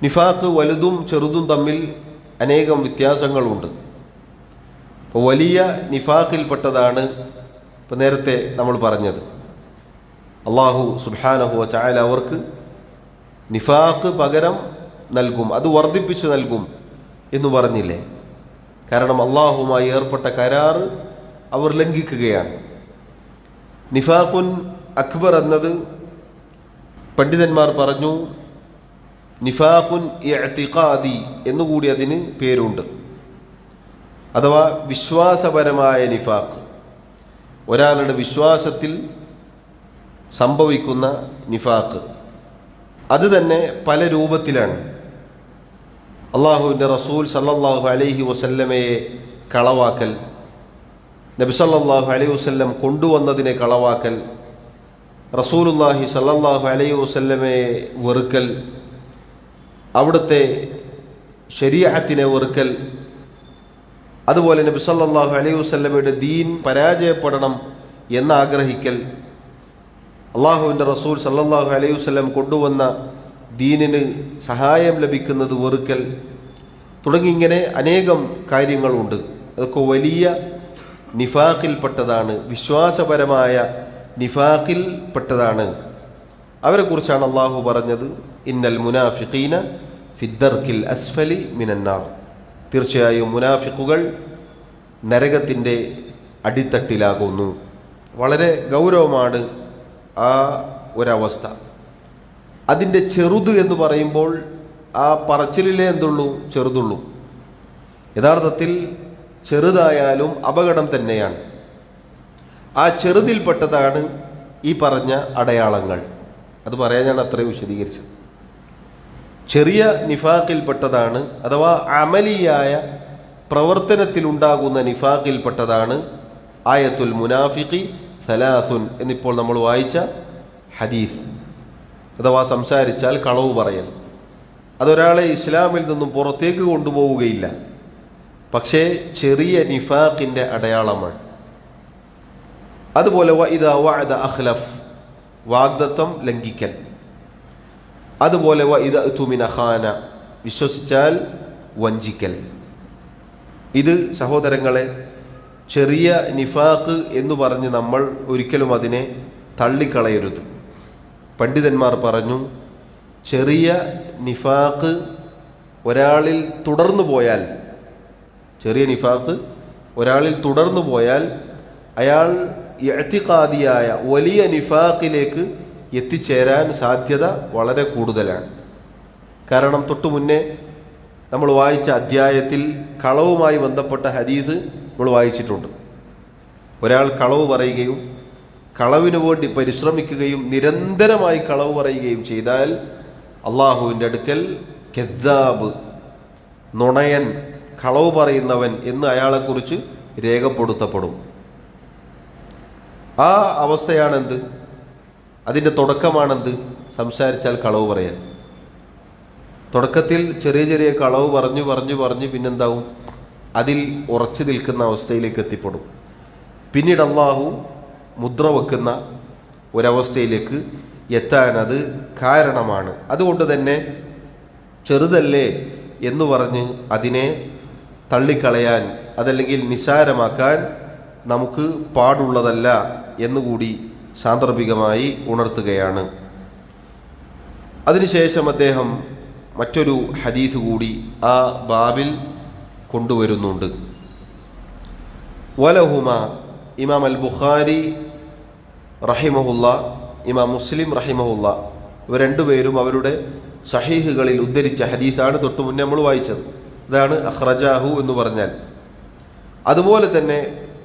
നിഫാഖ് വലുതും ചെറുതും തമ്മിൽ അനേകം വ്യത്യാസങ്ങളുണ്ട്. ഇപ്പോൾ വലിയ നിഫാഖിൽപ്പെട്ടതാണ് ഇപ്പോൾ നേരത്തെ നമ്മൾ പറഞ്ഞത്. അള്ളാഹു സുബ്ഹാനഹു വ തആല അവർക്ക് നിഫാഖ് പകരം നൽകും, അത് വർദ്ധിപ്പിച്ചു നൽകും എന്ന് പറഞ്ഞില്ലേ? കാരണം അള്ളാഹുമായി ഏർപ്പെട്ട കരാർ അവർ ലംഘിക്കുകയാണ്. നിഫാഖുൻ അക്ബർ എന്നത് പണ്ഡിതന്മാർ പറഞ്ഞു നിഫാഖുൻ ഇഅ്തിഖാദി എന്നുകൂടി അതിന് പേരുണ്ട്. അഥവാ വിശ്വാസപരമായ നിഫാഖ്, ഒരാളുടെ വിശ്വാസത്തിൽ സംഭവിക്കുന്ന നിഫാഖ്. അത് തന്നെ പല രൂപത്തിലാണ്. അള്ളാഹുവിൻ്റെ റസൂൽ സല്ലല്ലാഹു അലൈഹി വസല്ലമയെ കളവാക്കൽ, നബി സല്ലല്ലാഹു അലൈഹി വസല്ലം കൊണ്ടുവന്നതിനെ കളവാക്കൽ, റസൂലുള്ളാഹി സല്ലല്ലാഹു അലൈഹി വസല്ലമയെ വെറുക്കൽ, അവിടുത്തെ ശരീഅത്തിനെ വെറുക്കൽ, അതുപോലെ നബി സല്ലല്ലാഹു അലൈഹി വസല്ലമയുടെ ദീൻ പരാജയപ്പെടണം എന്നാഗ്രഹിക്കൽ, അള്ളാഹുവിൻ്റെ റസൂൽ സല്ലല്ലാഹു അലൈഹി വസല്ലം കൊണ്ടുവന്ന ദീനിന് സഹായം ലഭിക്കുന്നത് വെറുക്കൽ, തുടങ്ങി ഇങ്ങനെ അനേകം കാര്യങ്ങളുണ്ട്. അതൊക്കെ വലിയ നിഫാഖിൽപ്പെട്ടതാണ്, വിശ്വാസപരമായ നിഫാഖിൽപ്പെട്ടതാണ്. അവരെക്കുറിച്ചാണ് അള്ളാഹു പറഞ്ഞത്, ഇന്നൽ മുനാഫിഖീന ഫിദ്ദർക്കിൽ അസ്ഫലി മിനന്നാർ. തീർച്ചയായും മുനാഫിഖുകൾ നരകത്തിൻ്റെ അടിത്തട്ടിലാകുന്നു. വളരെ ഗൗരവമാണ് ആ ഒരവസ്ഥ. അതിൻ്റെ ചെറുത് എന്ന് പറയുമ്പോൾ ആ പറച്ചിലിലേ എന്തുള്ളൂ, ചെറുതുള്ളൂ. യഥാർത്ഥത്തിൽ ചെറുതായാലും അപകടം തന്നെയാണ്. ആ ചെറുതിൽപ്പെട്ടതാണ് ഈ പറഞ്ഞ അടയാളങ്ങൾ. അത് പറയാനാണ് അത്രയും വിശദീകരിച്ചത്. ചെറിയ നിഫാഖിൽപ്പെട്ടതാണ്, അഥവാ അമലിയായ പ്രവർത്തനത്തിലുണ്ടാകുന്ന നിഫാഖിൽപ്പെട്ടതാണ് ആയത്തുൽ മുനാഫിഖി സലാസുൻ എന്നിപ്പോൾ നമ്മൾ വായിച്ച ഹദീസ്. അഥവാ സംസാരിച്ചാൽ കളവ് പറയൽ. അതൊരാളെ ഇസ്ലാമിൽ നിന്നും പുറത്തേക്ക് കൊണ്ടുപോവുകയില്ല, പക്ഷേ ചെറിയ നിഫാഖിൻ്റെ അടയാളമാണ്. അതുപോലെ വഇദാ വഅദ അഖ്ലഫ്, വാഗ്ദത്തം ലംഘിക്കൽ. അതുപോലെ വഇദാ ഉതുമിന ഖാന, വിശ്വസിച്ചാൽ വഞ്ചിക്കൽ. ഇത് സഹോദരങ്ങളെ ചെറിയ നിഫാഖ് എന്ന് പറഞ്ഞ് നമ്മൾ ഒരിക്കലും അതിനെ തള്ളിക്കളയരുത്. പണ്ഡിതന്മാർ പറഞ്ഞു, ചെറിയ നിഫാഖ് ഒരാളിൽ തുടർന്നു പോയാൽ, ചെറിയ നിഫാഖ് ഒരാളിൽ തുടർന്നു പോയാൽ അയാൾ ഇഅ്തിഖാദിയായ വലിയ നിഫാഖിലേക്ക് എത്തിച്ചേരാൻ സാധ്യത വളരെ കൂടുതലാണ്. കാരണം തൊട്ടു മുന്നേ നമ്മൾ വായിച്ച അധ്യായത്തിൽ കളവുമായി ബന്ധപ്പെട്ട ഹദീസ് നമ്മൾ വായിച്ചിട്ടുണ്ട്. ഒരാൾ കളവ് പറയുകയും കളവിനു വേണ്ടി പരിശ്രമിക്കുകയും നിരന്തരമായി കളവ് പറയുകയും ചെയ്താൽ അള്ളാഹുവിൻ്റെ അടുക്കൽ കെദ്ദാബ്, നുണയൻ, കളവ് പറയുന്നവൻ എന്ന് അയാളെക്കുറിച്ച് രേഖപ്പെടുത്തപ്പെടും. ആ അവസ്ഥയാണെന്ത്, അതിൻ്റെ തുടക്കമാണെന്ത്, സംസാരിച്ചാൽ കളവ് പറയാൻ. തുടക്കത്തിൽ ചെറിയ ചെറിയ കളവ് പറഞ്ഞു പിന്നെന്താവും, അതിൽ ഉറച്ചു നിൽക്കുന്ന അവസ്ഥയിലേക്ക് എത്തിപ്പെടും. പിന്നീട് അള്ളാഹു മുദ്ര വെക്കുന്ന ഒരവസ്ഥയിലേക്ക് എത്താൻ അത് കാരണമാണ്. അതുകൊണ്ട് തന്നെ ചെറുതല്ലേ എന്ന് പറഞ്ഞ് അതിനെ തള്ളിക്കളയാൻ, അതല്ലെങ്കിൽ നിസ്സാരമാക്കാൻ നമുക്ക് പാടുള്ളതല്ല എന്നുകൂടി സാന്ദർഭികമായി ഉണർത്തുകയാണ്. അതിനുശേഷം അദ്ദേഹം മറ്റൊരു ഹദീസ് കൂടി ആ ബാബിൽ കൊണ്ടുവരുന്നുണ്ട്. വലഹുമ, ഇമാം അൽ ബുഖാരി റഹിമഹുല്ല, ഇമാം മുസ്ലിം റഹിമഹുല്ല, ഇവർ രണ്ടുപേരും അവരുടെ സഹീഹുകളിൽ ഉദ്ധരിച്ച ഹദീസാണ് തൊട്ടു മുന്നേ നമ്മൾ വായിച്ചത്. ഇതാണ് അഖ്റജാഹു എന്ന് പറഞ്ഞാൽ. അതുപോലെ തന്നെ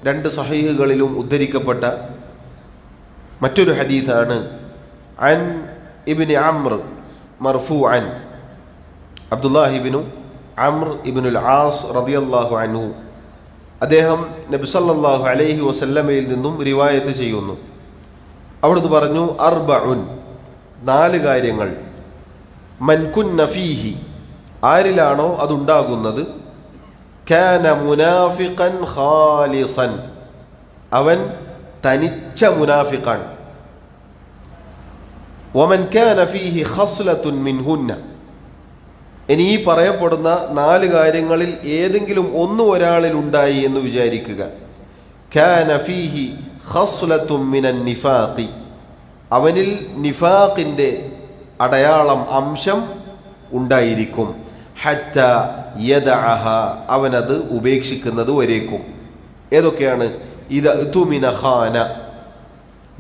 രണ്ട് സഹീഹുകളിലും ഉദ്ധരിക്കപ്പെട്ട മറ്റൊരു ഹദീസാണ് അൻ ഇബ്നു അംർ മർഫൂഅൻ, അബ്ദുല്ലാഹി ഇബ്നു അംർ ഇബ്നുൽ ആസ് റളിയല്ലാഹു അൻഹു, അദ്ദേഹം നബി സല്ലല്ലാഹു അലൈഹി വസല്ലമയിൽ നിന്നും റിവായത്ത് ചെയ്യുന്നു. അവിടുന്ന് പറഞ്ഞു, അർബഉൻ, 4 കാര്യങ്ങൾ, മൻ കുന്ന ഫീഹി, ആരിലാണോ അതുണ്ടാകുന്നത്, കാന മുനാഫിഖൻ ഖാലിസൻ, അവൻ തനിച്ച മുനാഫിഖാണ്. വമൻ കാന ഫീഹി ഖസ്ലത്തുൻ മിൻഹുന്ന, ഇനി ഈ പറയപ്പെടുന്ന 4 കാര്യങ്ങളിൽ ഏതെങ്കിലും ഒന്ന് ഒരാളിൽ ഉണ്ടായി എന്ന് വിചാരിക്കുക. കാന ഫീഹി ഖസ്ലത്തുൻ മിനൻ നിഫാഖി, അവനിൽ നിഫാഖിൻ്റെ അടയാളം, അംശം ഉണ്ടായിരിക്കും. ഹത്ത യദഅഹ, അവനത് ഉപേക്ഷിക്കുന്നത് വരേക്കും. ഏതൊക്കെയാണ്? ഇദ തുമിന ഖാന,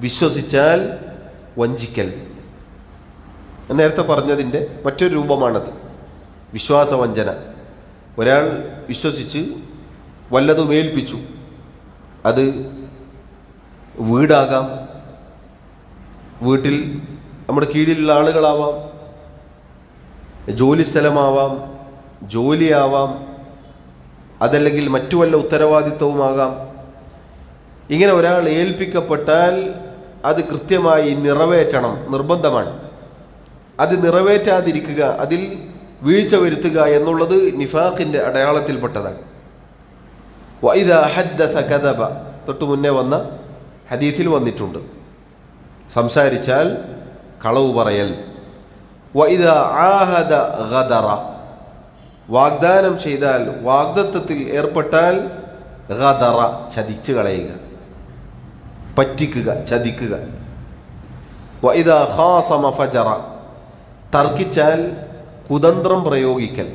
വിശ്വസിച്ചാൽ വഞ്ചിക്കൽ. നേരത്തെ പറഞ്ഞതിൻ്റെ മറ്റൊരു രൂപമാണത്, വിശ്വാസവഞ്ചന. ഒരാൾ വിശ്വസിച്ച് വല്ലതും ഏൽപ്പിച്ചു. അത് വീടാകാം, വീട്ടിൽ നമ്മുടെ കീഴിലുള്ള ആളുകളാവാം, ജോലി സ്ഥലമാവാം, ജോലിയാവാം, അതല്ലെങ്കിൽ മറ്റു വല്ല ഉത്തരവാദിത്വവുമാകാം. ഇങ്ങനെ ഒരാൾ ഏൽപ്പിക്കപ്പെട്ടാൽ അത് കൃത്യമായി നിറവേറ്റണം, നിർബന്ധമാണ്. അത് നിറവേറ്റാതിരിക്കുക, അതിൽ വീഴ്ച വരുത്തുക എന്നുള്ളത് നിഫാഖിൻ്റെ അടയാളത്തിൽപ്പെട്ടതാണ്. വഇദാ ഹദ്ദസ കദബ, തൊട്ടു മുന്നേ വന്ന ഹദീസിൽ വന്നിട്ടുണ്ട്, സംസാരിച്ചാൽ കളവ് പറയൽ. വഇദാ ആഹദ ഗദറ, വാഗ്ദാനം ചെയ്താൽ, വാഗ്ദത്തത്തിൽ ഏർപ്പെട്ടാൽ, ഗദറ, ചതിച്ചു കളയുക, പറ്റിക്കുക, ചതിക്കുക. വഇദാ ഖാസമ ഫജറ, തർക്കിച്ചാൽ കുതന്ത്രം പ്രയോഗിക്കൽ.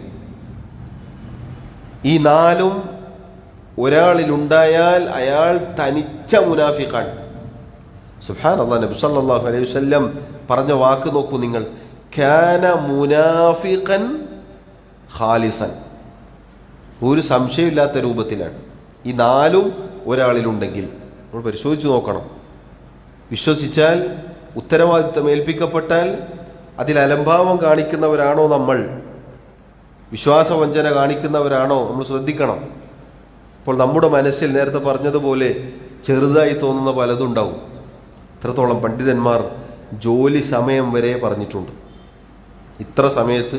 ഈ നാലും ഒരാളിലുണ്ടായാൽ അയാൾ തനിച്ച മുനാഫിഖാണ്. സുബ്ഹാനല്ലാഹ്, നബി സല്ലല്ലാഹു അലൈഹി വസല്ലം പറഞ്ഞ വാക്ക് നോക്കൂ നിങ്ങൾ, കാന മുനാഫിഖൻ ഖാലിസൻ, ഒരു സംശയമില്ലാത്ത രൂപത്തിലാണ്. ഈ നാലും ഒരാളിലുണ്ടെങ്കിൽ നമ്മൾ പരിശോധിച്ച് നോക്കണം. വിശ്വസിച്ചാൽ, ഉത്തരവാദിത്തം ഏൽപ്പിക്കപ്പെട്ടാൽ അതിൽ അലംഭാവം കാണിക്കുന്നവരാണോ നമ്മൾ, വിശ്വാസവഞ്ചന കാണിക്കുന്നവരാണോ നമ്മൾ ശ്രദ്ധിക്കണം. അപ്പോൾ നമ്മുടെ മനസ്സിൽ നേരത്തെ പറഞ്ഞതുപോലെ ചെറുതായി തോന്നുന്ന പലതുണ്ടാവും. ഇത്രത്തോളം പണ്ഡിതന്മാർ ജോലി സമയം വരെ പറഞ്ഞിട്ടുണ്ട്. ഇത്ര സമയത്ത്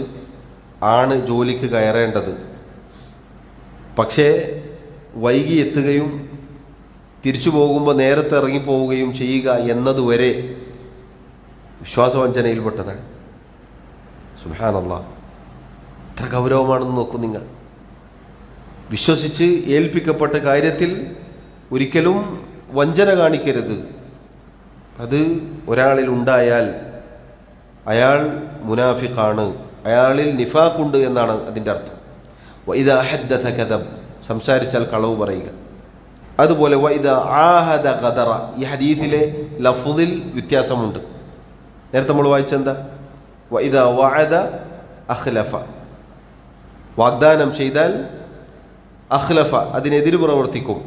ആണ് ജോലിക്ക് കയറേണ്ടത്, പക്ഷേ വൈകി എത്തുകയും തിരിച്ചു പോകുമ്പോൾ നേരത്തെ ഇറങ്ങിപ്പോവുകയും ചെയ്യുക എന്നതുവരെ വിശ്വാസവഞ്ചനയിൽപ്പെട്ടതാണ്. സുബ്ഹാനല്ലാഹ്, എത്ര ഗൗരവമാണെന്ന് നോക്കൂ നിങ്ങൾ. വിശ്വസിച്ച് ഏൽപ്പിക്കപ്പെട്ട കാര്യത്തിൽ ഒരിക്കലും വഞ്ചന കാണിക്കരുത്. അത് ഒരാളിൽ ഉണ്ടായാൽ അയാൾ മുനാഫിഖാണ്, അയാളിൽ നിഫാഖുണ്ട് എന്നാണ് അതിൻ്റെ അർത്ഥം. വഇദാ ഹദ്ദസ കദബ്, സംസാരിച്ചാൽ കളവ് പറയുക. അതുപോലെ വഇദാ ആഹദ ഗദറ, ഈ ഹദീസിലെ ലഫ്ദിൽ വ്യത്യാസമുണ്ട്. നേരത്തെ നമ്മൾ വായിച്ചെന്താ, വഇദാ വഅദ അഖ്ലഫ, വാഗ്ദാനം ചെയ്താൽ അഖ്ലഫ, അതിനെതിര് പ്രവർത്തിക്കും,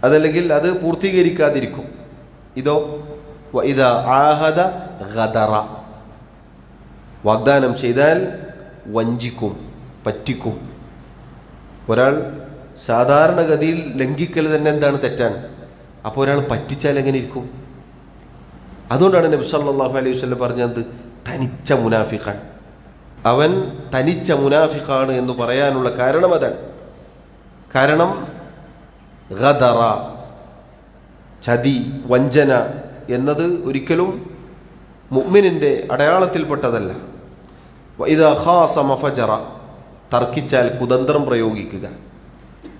അതല്ലെങ്കിൽ അത് പൂർത്തീകരിക്കാതിരിക്കും. ഇതോ വഇദാ ആഹദ ഗദറ, വാഗ്ദാനം ചെയ്താൽ വഞ്ചിക്കും, പറ്റിക്കും. ഒരാൾ സാധാരണഗതിയിൽ ലംഘിക്കൽ തന്നെ എന്താണ്, തെറ്റാണ്. അപ്പോൾ ഒരാൾ പറ്റിച്ചാൽ എങ്ങനെ ഇരിക്കും? അതുകൊണ്ടാണ് നബി സല്ലല്ലാഹു അലൈഹി വസല്ലം പറഞ്ഞത് തനിച്ച മുനാഫിഖാണ്. അവൻ തനിച്ച മുനാഫിഖാണ് എന്ന് പറയാനുള്ള കാരണം അതാണ്. കാരണം ഗദറ, ചതി, വഞ്ചന എന്നത് ഒരിക്കലും മുഅ്മിനിന്റെ അടയാളത്തിൽപ്പെട്ടതല്ല. വഇദാ ഖാസമ ഫജറ, തർക്കിച്ചാൽ കുതന്ത്രം പ്രയോഗിക്കുക.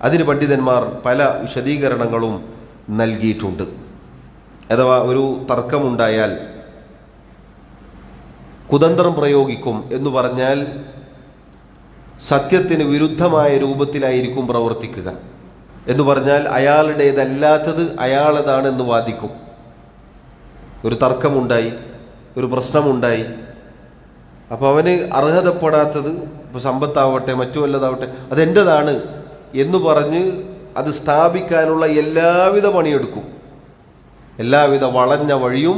അതിന് പണ്ഡിതന്മാർ പല വിശദീകരണങ്ങളും നൽകിയിട്ടുണ്ട്. അഥവാ ഒരു തർക്കമുണ്ടായാൽ കുതന്ത്രം പ്രയോഗിക്കും എന്ന് പറഞ്ഞാൽ സത്യത്തിന് വിരുദ്ധമായ രൂപത്തിലായിരിക്കും പ്രവർത്തിക്കുക. എന്ന് പറഞ്ഞാൽ അയാളുടേതല്ലാത്തത് അയാളതാണെന്ന് വാദിക്കും. ഒരു തർക്കമുണ്ടായി, ഒരു പ്രശ്നമുണ്ടായി, അപ്പോൾ അവന് അർഹതപ്പെടാത്തത്, ഇപ്പോൾ സമ്പത്താവട്ടെ മറ്റു വല്ലതാവട്ടെ, അതെൻ്റെതാണ് എന്ന് പറഞ്ഞ് അത് സ്ഥാപിക്കാനുള്ള എല്ലാവിധ പണിയെടുക്കും, എല്ലാവിധ വളഞ്ഞ വഴിയും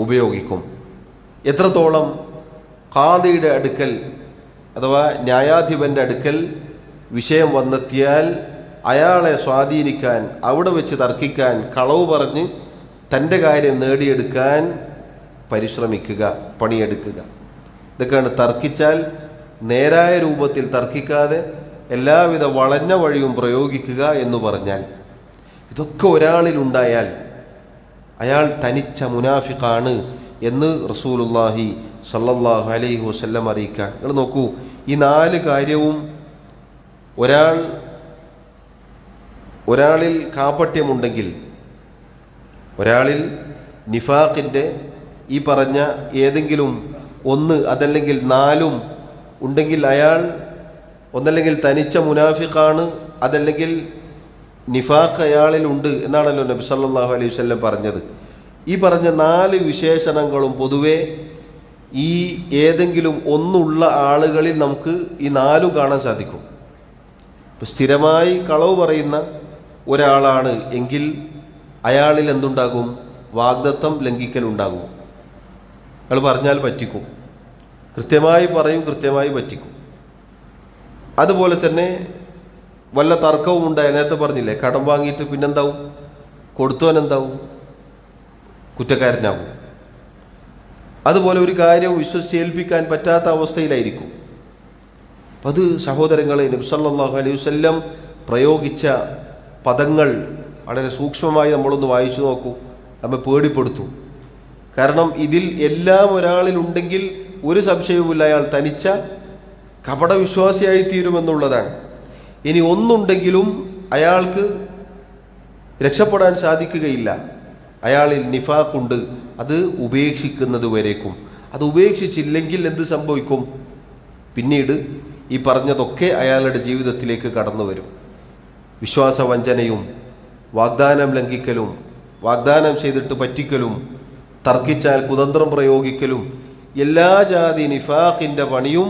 ഉപയോഗിക്കും. എത്രത്തോളം ഖാദിയുടെ അടുക്കൽ അഥവാ ന്യായാധിപൻ്റെ അടുക്കൽ വിഷയം വന്നെത്തിയാൽ അയാളെ സ്വാധീനിക്കാൻ, അവിടെ വെച്ച് തർക്കിക്കാൻ, കളവ് പറഞ്ഞ് തൻ്റെ കാര്യം നേടിയെടുക്കാൻ പരിശ്രമിക്കുക, പണിയെടുക്കുക. ഇതൊക്കെയാണ് തർക്കിച്ചാൽ നേരായ രൂപത്തിൽ തർക്കിക്കാതെ എല്ലാവിധ വളഞ്ഞ വഴിയും പ്രയോഗിക്കുക എന്ന് പറഞ്ഞാൽ. ഇതൊക്കെ ഒരാളിലുണ്ടായാൽ അയാൾ തനിച്ച മുനാഫിഖാണ് എന്ന് റസൂലുള്ളാഹി സല്ലല്ലാഹു അലൈഹി വസല്ലം അറിയിക്കാൻ. നിങ്ങൾ നോക്കൂ, ഈ 4 കാര്യവും ഒരാളിൽ കാപട്യമുണ്ടെങ്കിൽ, ഒരാളിൽ നിഫാഖിൻ്റെ ഈ പറഞ്ഞ ഏതെങ്കിലും ഒന്ന് അതല്ലെങ്കിൽ 4 ഉണ്ടെങ്കിൽ അയാൾ ഒന്നല്ലെങ്കിൽ തനിച്ച മുനാഫിഖാണ്, അതല്ലെങ്കിൽ നിഫാഖ് അയാളിൽ ഉണ്ട് എന്നാണല്ലോ നബി സല്ലല്ലാഹു അലൈഹി വസല്ലം പറഞ്ഞത്. ഈ പറഞ്ഞ 4 വിശേഷണങ്ങളും പൊതുവെ ഈ ഏതെങ്കിലും ഒന്നുള്ള ആളുകളിൽ നമുക്ക് ഈ നാലും കാണാൻ സാധിക്കും. ഇപ്പം സ്ഥിരമായി കളവ് പറയുന്ന ഒരാളാണ് എങ്കിൽ അയാളിൽ എന്തുണ്ടാകും? വാഗ്ദത്തം ലംഘിക്കലുണ്ടാകും. അയാൾ പറഞ്ഞാൽ പറ്റിക്കും, കൃത്യമായി പറയും, കൃത്യമായി പറ്റിക്കും. അതുപോലെ തന്നെ വല്ല തർക്കവും ഉണ്ടായ, നേരത്തെ പറഞ്ഞില്ലേ, കടം വാങ്ങിയിട്ട് പിന്നെന്താവും? കൊടുത്തവനെന്താവും? കുറ്റക്കാരനാകും. അതുപോലെ ഒരു കാര്യവും വിശ്വസിച്ചേൽപ്പിക്കാൻ പറ്റാത്ത അവസ്ഥയിലായിരിക്കും. അപ്പം അത് സഹോദരങ്ങളെ, നബി സല്ലല്ലാഹു അലൈഹി വസല്ലം പ്രയോഗിച്ച പദങ്ങൾ വളരെ സൂക്ഷ്മമായി നമ്മളൊന്ന് വായിച്ചു നോക്കൂ. നമ്മെ പേടിപ്പെടുത്തും. കാരണം ഇതിൽ എല്ലാം ഒരാളിലുണ്ടെങ്കിൽ ഒരു സംശയവുമില്ല, അയാൾ തനിച്ച കപടവിശ്വാസിയായി തീരുമെന്നുള്ളതാണ്. ഇനി ഒന്നുണ്ടെങ്കിലും അയാൾക്ക് രക്ഷപ്പെടാൻ സാധിക്കുകയില്ല. അയാളിൽ നിഫാഖുണ്ട്, അത് ഉപേക്ഷിക്കുന്നത് വരേക്കും. അത് ഉപേക്ഷിച്ചില്ലെങ്കിൽ എന്ത് സംഭവിക്കും? പിന്നീട് ഈ പറഞ്ഞതൊക്കെ അയാളുടെ ജീവിതത്തിലേക്ക് കടന്നു വരും. വിശ്വാസവഞ്ചനയും വാഗ്ദാനം ലംഘിക്കലും വാഗ്ദാനം ചെയ്തിട്ട് പറ്റിക്കലും തർക്കിച്ചാൽ കുതന്ത്രം പ്രയോഗിക്കലും എല്ലാ ജാതി നിഫാഖിൻ്റെ പണിയും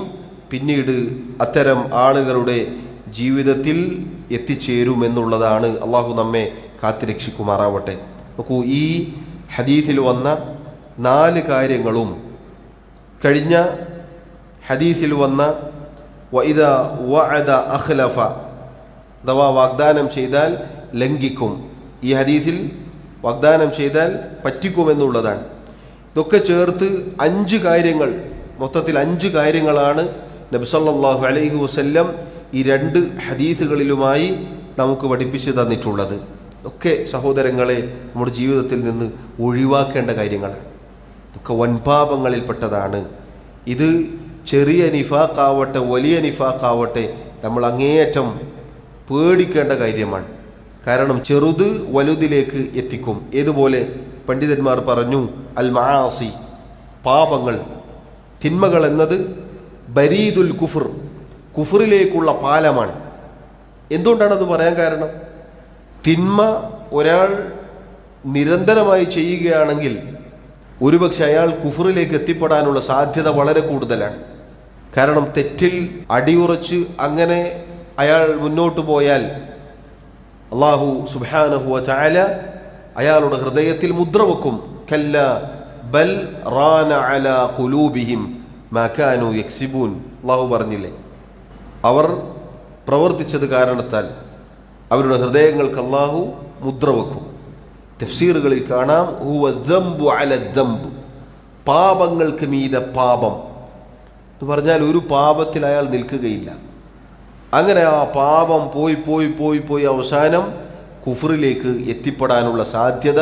പിന്നീട് അത്തരം ആളുകളുടെ ജീവിതത്തിൽ എത്തിച്ചേരുമെന്നുള്ളതാണ്. അള്ളാഹു നമ്മെ കാത്തുരക്ഷിക്കുമാറാവട്ടെ. നോക്കൂ, ഈ ഹദീസിൽ വന്ന 4 കാര്യങ്ങളും കഴിഞ്ഞ ഹദീസിൽ വന്ന വഇദാ വഅദ അഖ്ലഫ, അഥവാ വാഗ്ദാനം ചെയ്താൽ ലംഘിക്കും, ഈ ഹദീസിൽ വാഗ്ദാനം ചെയ്താൽ പറ്റിക്കുമെന്നുള്ളതാണ്. ഇതൊക്കെ ചേർത്ത് 5 കാര്യങ്ങൾ, മൊത്തത്തിൽ 5 കാര്യങ്ങളാണ് നബി സല്ലല്ലാഹു അലൈഹി വസല്ലം ഈ 2 ഹദീസുകളിലുമായി നമുക്ക് പഠിപ്പിച്ചു തന്നിട്ടുള്ളത്. ഒക്കെ സഹോദരങ്ങളെ നമ്മുടെ ജീവിതത്തിൽ നിന്ന് ഒഴിവാക്കേണ്ട കാര്യങ്ങളാണ്. ഇതൊക്കെ വൻപാപങ്ങളിൽപ്പെട്ടതാണ്. ഇത് ചെറിയ നിഫാഖാവട്ടെ വലിയ നിഫാഖാവട്ടെ നമ്മൾ അങ്ങേയറ്റം പേടിക്കേണ്ട കാര്യമാണ്. കാരണം ചെറുത് വലുതിലേക്ക് എത്തിക്കും. ഏതുപോലെ പണ്ഡിതന്മാർ പറഞ്ഞു, അൽ മആസി, പാപങ്ങൾ, തിന്മകൾ എന്നത് ബരീദുൽ കുഫർ, കുഫറിലേക്കുള്ള പാലമാണ്. എന്തുകൊണ്ടാണത് പറയാൻ കാരണം? തിന്മ ഒരാൾ നിരന്തരമായി ചെയ്യുകയാണെങ്കിൽ ഒരുപക്ഷെ അയാൾ കുഫറിലേക്ക് എത്തിപ്പെടാനുള്ള സാധ്യത വളരെ കൂടുതലാണ്. കാരണം തെറ്റിൽ അടിയുറച്ച് അങ്ങനെ അയാൾ മുന്നോട്ട് പോയാൽ അല്ലാഹു സുബ്ഹാനഹു വ തആല അയാളുടെ ഹൃദയത്തിൽ മുദ്ര വെക്കും. കല്ല ബൽ റാന അലാ ഖുലൂബിഹിം മാ കാനൂ യക്സിബൂൻ. അല്ലാഹു പറഞ്ഞില്ലേ, അവർ പ്രവർത്തിച്ചത് കാരണത്താൽ അവരുടെ ഹൃദയങ്ങൾക്ക് അല്ലാഹു മുദ്ര വെക്കും. തഫ്സീറുകളിൽ കാണാം, ഹുവ ദംബു അല ദംബ്, പാപങ്ങൾക്ക് മീതെ പാപം എന്ന് പറഞ്ഞാൽ ഒരു പാപത്തിൽ അയാൾ നിൽക്കുകയില്ല. അങ്ങനെ ആ പാപം പോയി പോയി പോയി പോയി അവസാനം കുഫറിലേക്ക് എത്തിപ്പെടാനുള്ള സാധ്യത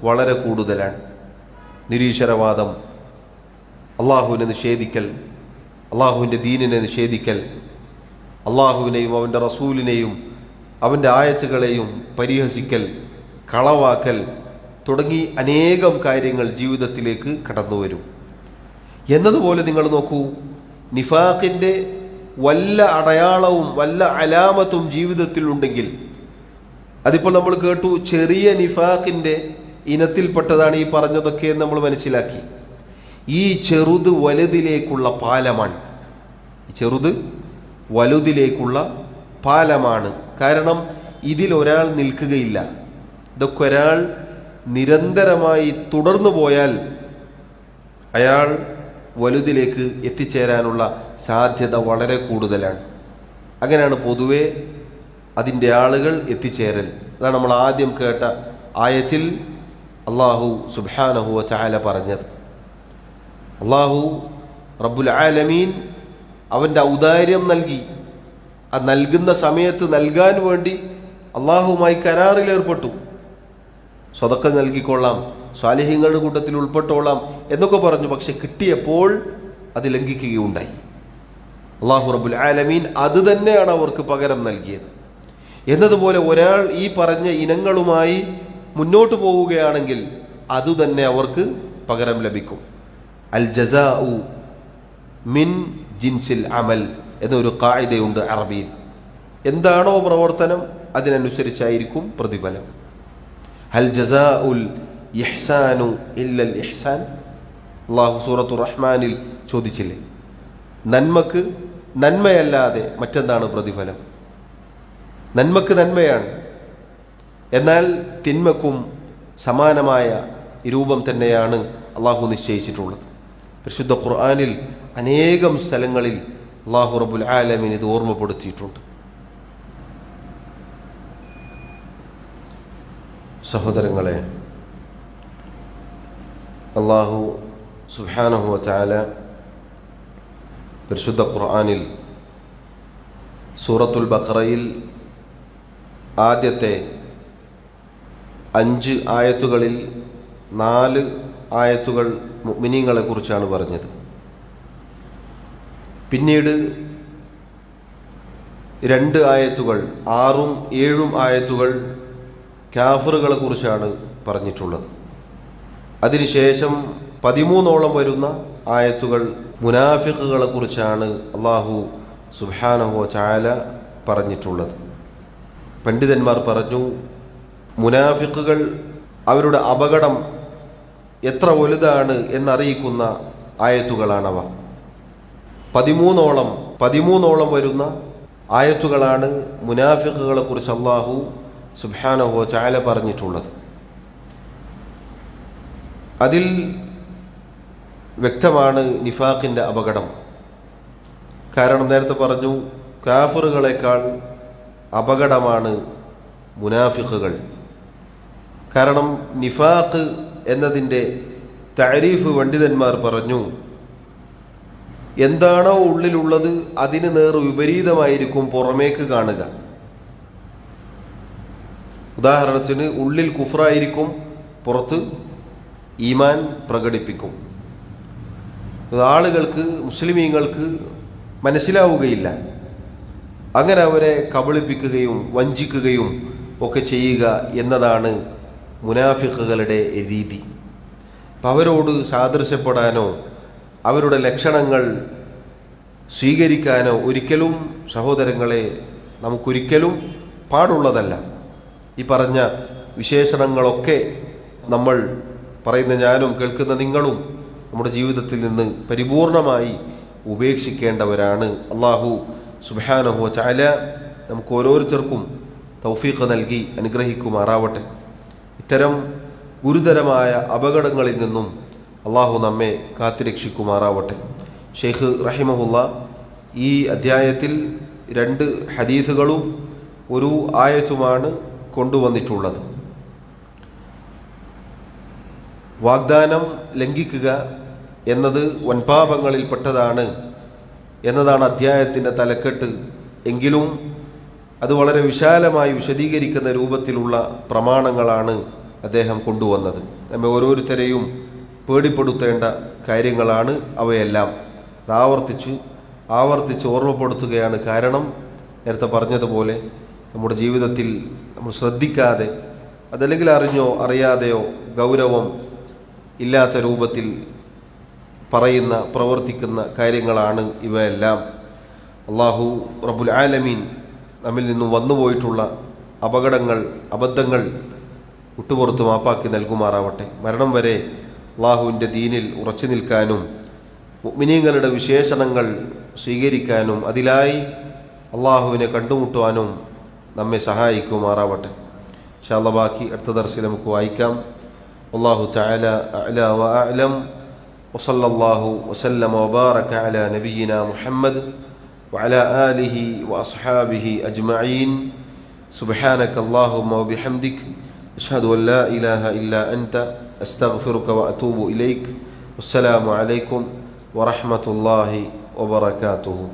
വളരെ കൂടുതലാണ്. നിരീശ്വരവാദം, അള്ളാഹുവിനെ നിഷേധിക്കൽ, അള്ളാഹുവിൻ്റെ ദീനിനെ നിഷേധിക്കൽ, അള്ളാഹുവിനെയും അവൻ്റെ റസൂലിനെയും അവൻ്റെ ആയത്തുകളെയും പരിഹസിക്കൽ, കളവാക്കൽ തുടങ്ങി അനേകം കാര്യങ്ങൾ ജീവിതത്തിലേക്ക് കടന്നു വരും. എന്നതുപോലെ നിങ്ങൾ നോക്കൂ, നിഫാഖിൻ്റെ വല്ല അടയാളവും വല്ല അലാമത്തും ജീവിതത്തിലുണ്ടെങ്കിൽ, അതിപ്പോൾ നമ്മൾ കേട്ടു ചെറിയ നിഫാഖിൻ്റെ ഇനത്തിൽപ്പെട്ടതാണ് ഈ പറഞ്ഞതൊക്കെ നമ്മൾ മനസ്സിലാക്കി. ഈ ചെറുത് വലുതിലേക്കുള്ള പാലമാണ്. ചെറുത് വലുതിലേക്കുള്ള പാലമാണ്. കാരണം ഇതിൽ ഒരാൾ നിൽക്കുകയില്ല. ഇതൊക്കെ ഒരാൾ നിരന്തരമായി തുടർന്നു പോയാൽ അയാൾ വലുതിലേക്ക് എത്തിച്ചേരാനുള്ള സാധ്യത വളരെ കൂടുതലാണ്. അങ്ങനെയാണ് പൊതുവെ അതിൻ്റെ ആളുകൾ എത്തിച്ചേരൽ. അതാണ് നമ്മൾ ആദ്യം കേട്ട ആയത്തിൽ അല്ലാഹു സുബ്ഹാനഹു വ തആല പറഞ്ഞത്. അല്ലാഹു റബ്ബുൽ ആലമീൻ അവൻ്റെ ഔദാര്യം നൽകി. ആ നൽകുന്ന സമയത്ത് നൽകാൻ വേണ്ടി അള്ളാഹുമായി കരാറിലേർപ്പെട്ടു. സ്വതക്ക നൽകിക്കൊള്ളാം, സ്വാലിഹീങ്ങളുടെ കൂട്ടത്തിൽ ഉൾപ്പെട്ടോളാം എന്നൊക്കെ പറഞ്ഞു. പക്ഷെ കിട്ടിയപ്പോൾ അത് ലംഘിക്കുകയുണ്ടായി. അല്ലാഹു റബ്ബുൽ ആലമീൻ അത് തന്നെയാണ് അവർക്ക് പകരം നൽകിയത്. എന്നതുപോലെ ഒരാൾ ഈ പറഞ്ഞ ഇനങ്ങളുമായി മുന്നോട്ട് പോവുകയാണെങ്കിൽ അതുതന്നെ അവർക്ക് പകരം ലഭിക്കും. അൽ ജസാഉ മിൻ ജിൻസിൽ അമൽ എന്നൊരു ഖാഇദയുണ്ട് അറബിയിൽ. എന്താണോ പ്രവർത്തനം അതിനനുസരിച്ചായിരിക്കും പ്രതിഫലം. ഹൽ ജസാഉൽ ഇഹ്സാനു ഇല്ലൽ ഇഹ്സാൻ, അള്ളാഹു സൂറത്തുർ റഹ്മാനിൽ ചോദിച്ചില്ലേ, നന്മക്ക് നന്മയല്ലാതെ മറ്റെന്താണ് പ്രതിഫലം? നന്മക്ക് നന്മയാണ്, എന്നാൽ തിന്മക്കും സമാനമായ രൂപം തന്നെയാണ് അള്ളാഹു നിശ്ചയിച്ചിട്ടുള്ളത്. പരിശുദ്ധ ഖുർആനിൽ അനേകം സ്ഥലങ്ങളിൽ അള്ളാഹു റബ്ബുൽ ആലമീൻ ഇത് ഓർമ്മപ്പെടുത്തിയിട്ടുണ്ട്. സഹോദരങ്ങളെ, അള്ളാഹു സുബ്ഹാനഹു വ തആല പരിശുദ്ധ ഖുർആനിൽ സൂറത്തുൽ ബഖറയിൽ ആദ്യത്തെ 5 ആയത്തുകളിൽ 4 ആയത്തുകൾ മുഅ്മിനീങ്ങളെ കുറിച്ചാണ് പറഞ്ഞത്. പിന്നീട് 2 ആയത്തുകൾ 6ഉം 7ഉം ആയത്തുകൾ കാഫിറുകളെ കുറിച്ചാണ് പറഞ്ഞിട്ടുള്ളത്. അതിനുശേഷം 13ഓളം വരുന്ന ആയത്തുകൾ മുനാഫിഖുകളെ കുറിച്ചാണ് അള്ളാഹു സുബ്ഹാനഹു വ തആല പറഞ്ഞിട്ടുള്ളത്. പണ്ഡിതന്മാർ പറഞ്ഞു, മുനാഫിഖുകൾ അവരുടെ അപകടം എത്ര വലുതാണ് എന്നറിയിക്കുന്ന ആയത്തുകളാണവ. 13ഓളം വരുന്ന ആയത്തുകളാണ് മുനാഫിഖുകളെ കുറിച്ച് അള്ളാഹു സുബ്ഹാനഹു വ തആല പറഞ്ഞിട്ടുള്ളത്. അതിൽ വ്യക്തമാണ് നിഫാഖിൻ്റെ അപകടം. കാരണം നേരത്തെ പറഞ്ഞു, കാഫിറുകളെക്കാൾ അപകടമാണ് മുനാഫിഖുകൾ. കാരണം നിഫാഖ് എന്നതിൻ്റെ തഅരീഫ് പണ്ഡിതന്മാർ പറഞ്ഞു, എന്താണോ ഉള്ളിലുള്ളത് അതിന് നേർ വിപരീതമായിരിക്കും പുറമേക്ക് കാണുക. ഉദാഹരണത്തിന്, ഉള്ളിൽ കുഫ്റായിരിക്കും, പുറത്ത് ഈമാൻ പ്രകടിപ്പിക്കും. ആളുകൾക്ക്, മുസ്ലിമീങ്ങൾക്ക് മനസ്സിലാവുകയില്ല. അങ്ങനെ അവരെ കബളിപ്പിക്കുകയും വഞ്ചിക്കുകയും ഒക്കെ ചെയ്യുക എന്നതാണ് മുനാഫിഖുകളുടെ രീതി. അപ്പം അവരോട് സാദൃശ്യപ്പെടാനോ അവരുടെ ലക്ഷണങ്ങൾ സ്വീകരിക്കാനോ ഒരിക്കലും സഹോദരങ്ങളെ നമുക്കൊരിക്കലും പാടുള്ളതല്ല. ഈ പറഞ്ഞ വിശേഷണങ്ങളൊക്കെ നമ്മൾ പറയുന്ന ഞാനും കേൾക്കുന്ന നിങ്ങളും നമ്മുടെ ജീവിതത്തിൽ നിന്ന് പരിപൂർണമായി ഉപേക്ഷിക്കേണ്ടവരാണ്. അള്ളാഹു സുബ്ഹാനഹു വ തആല നമുക്ക് ഓരോരുത്തർക്കും തൗഫീഖ് നൽകി അനുഗ്രഹിക്കുമാറാവട്ടെ. ഇത്തരം ഗുരുതരമായ അപകടങ്ങളിൽ നിന്നും അള്ളാഹു നമ്മെ കാത്തുരക്ഷിക്കുമാറാവട്ടെ. ഷെയ്ഖ് റഹിമഹുല്ല ഈ അധ്യായത്തിൽ 2 ഹദീസുകളും ഒരു ആയത്തുമാണ് കൊണ്ടുവന്നിട്ടുള്ളത്. വാഗ്ദാനം ലംഘിക്കുക എന്നത് വൻപാപങ്ങളിൽപ്പെട്ടതാണ് എന്നതാണ് അധ്യായത്തിൻ്റെ തലക്കെട്ട്. എങ്കിലും അത് വളരെ വിശാലമായി വിശദീകരിക്കുന്ന രൂപത്തിലുള്ള പ്രമാണങ്ങളാണ് അദ്ദേഹം കൊണ്ടുവന്നത്. നമ്മെ ഓരോരുത്തരെയും പേടിപ്പെടുത്തേണ്ട കാര്യങ്ങളാണ് അവയെല്ലാം. ആവർത്തിച്ച് ഓർമ്മപ്പെടുത്തുകയാണ്. കാരണം നേരത്തെ പറഞ്ഞതുപോലെ നമ്മുടെ ജീവിതത്തിൽ നമ്മൾ ശ്രദ്ധിക്കാതെ, അതല്ലെങ്കിൽ അറിഞ്ഞോ അറിയാതെയോ ഗൗരവം ഇല്ലാത്ത രൂപത്തിൽ പറയുന്ന പ്രവർത്തിക്കുന്ന കാര്യങ്ങളാണ് ഇവയെല്ലാം. അള്ളാഹു റബ്ബുൽ ആലമീൻ നമ്മിൽ നിന്നും വന്നുപോയിട്ടുള്ള അപകടങ്ങൾ, അബദ്ധങ്ങൾ വിട്ടുപുറത്ത് മാപ്പാക്കി നൽകുമാറാവട്ടെ. മരണം വരെ അള്ളാഹുവിൻ്റെ ദീനിൽ ഉറച്ചു നിൽക്കാനും മുഅ്മിനീങ്ങളുടെ വിശേഷണങ്ങൾ സ്വീകരിക്കാനും അതിലായി അള്ളാഹുവിനെ കണ്ടുമുട്ടുവാനും നമ്മെ സഹായിക്കുമാറാവട്ടെ. ഇൻഷാ അല്ലാഹ് ബാക്കി അടുത്ത ദർസിൽ നമുക്ക് വായിക്കാം. അല്ലാഹു തആല അഅ്ലാ വ അഅ്ലം വസല്ലല്ലാഹു വസല്ലമ വബാറക അലാ നബിയിനാ മുഹമ്മദ് വഅലാ ആലിഹി വഅസ്ഹാബിഹി അജ്മഈൻ. സുബ്ഹാനക അല്ലാഹുമ്മ വബിഹംദിക അഷ്ഹദു അൻ ലാ ഇലാഹ ഇല്ലാ അൻത അസ്തഗ്ഫിറുക വഅതൂബു ഇലൈക്. അസ്സലാമു അലൈക്കും വറഹ്മത്തുള്ളാഹി വബറകാതുഹു.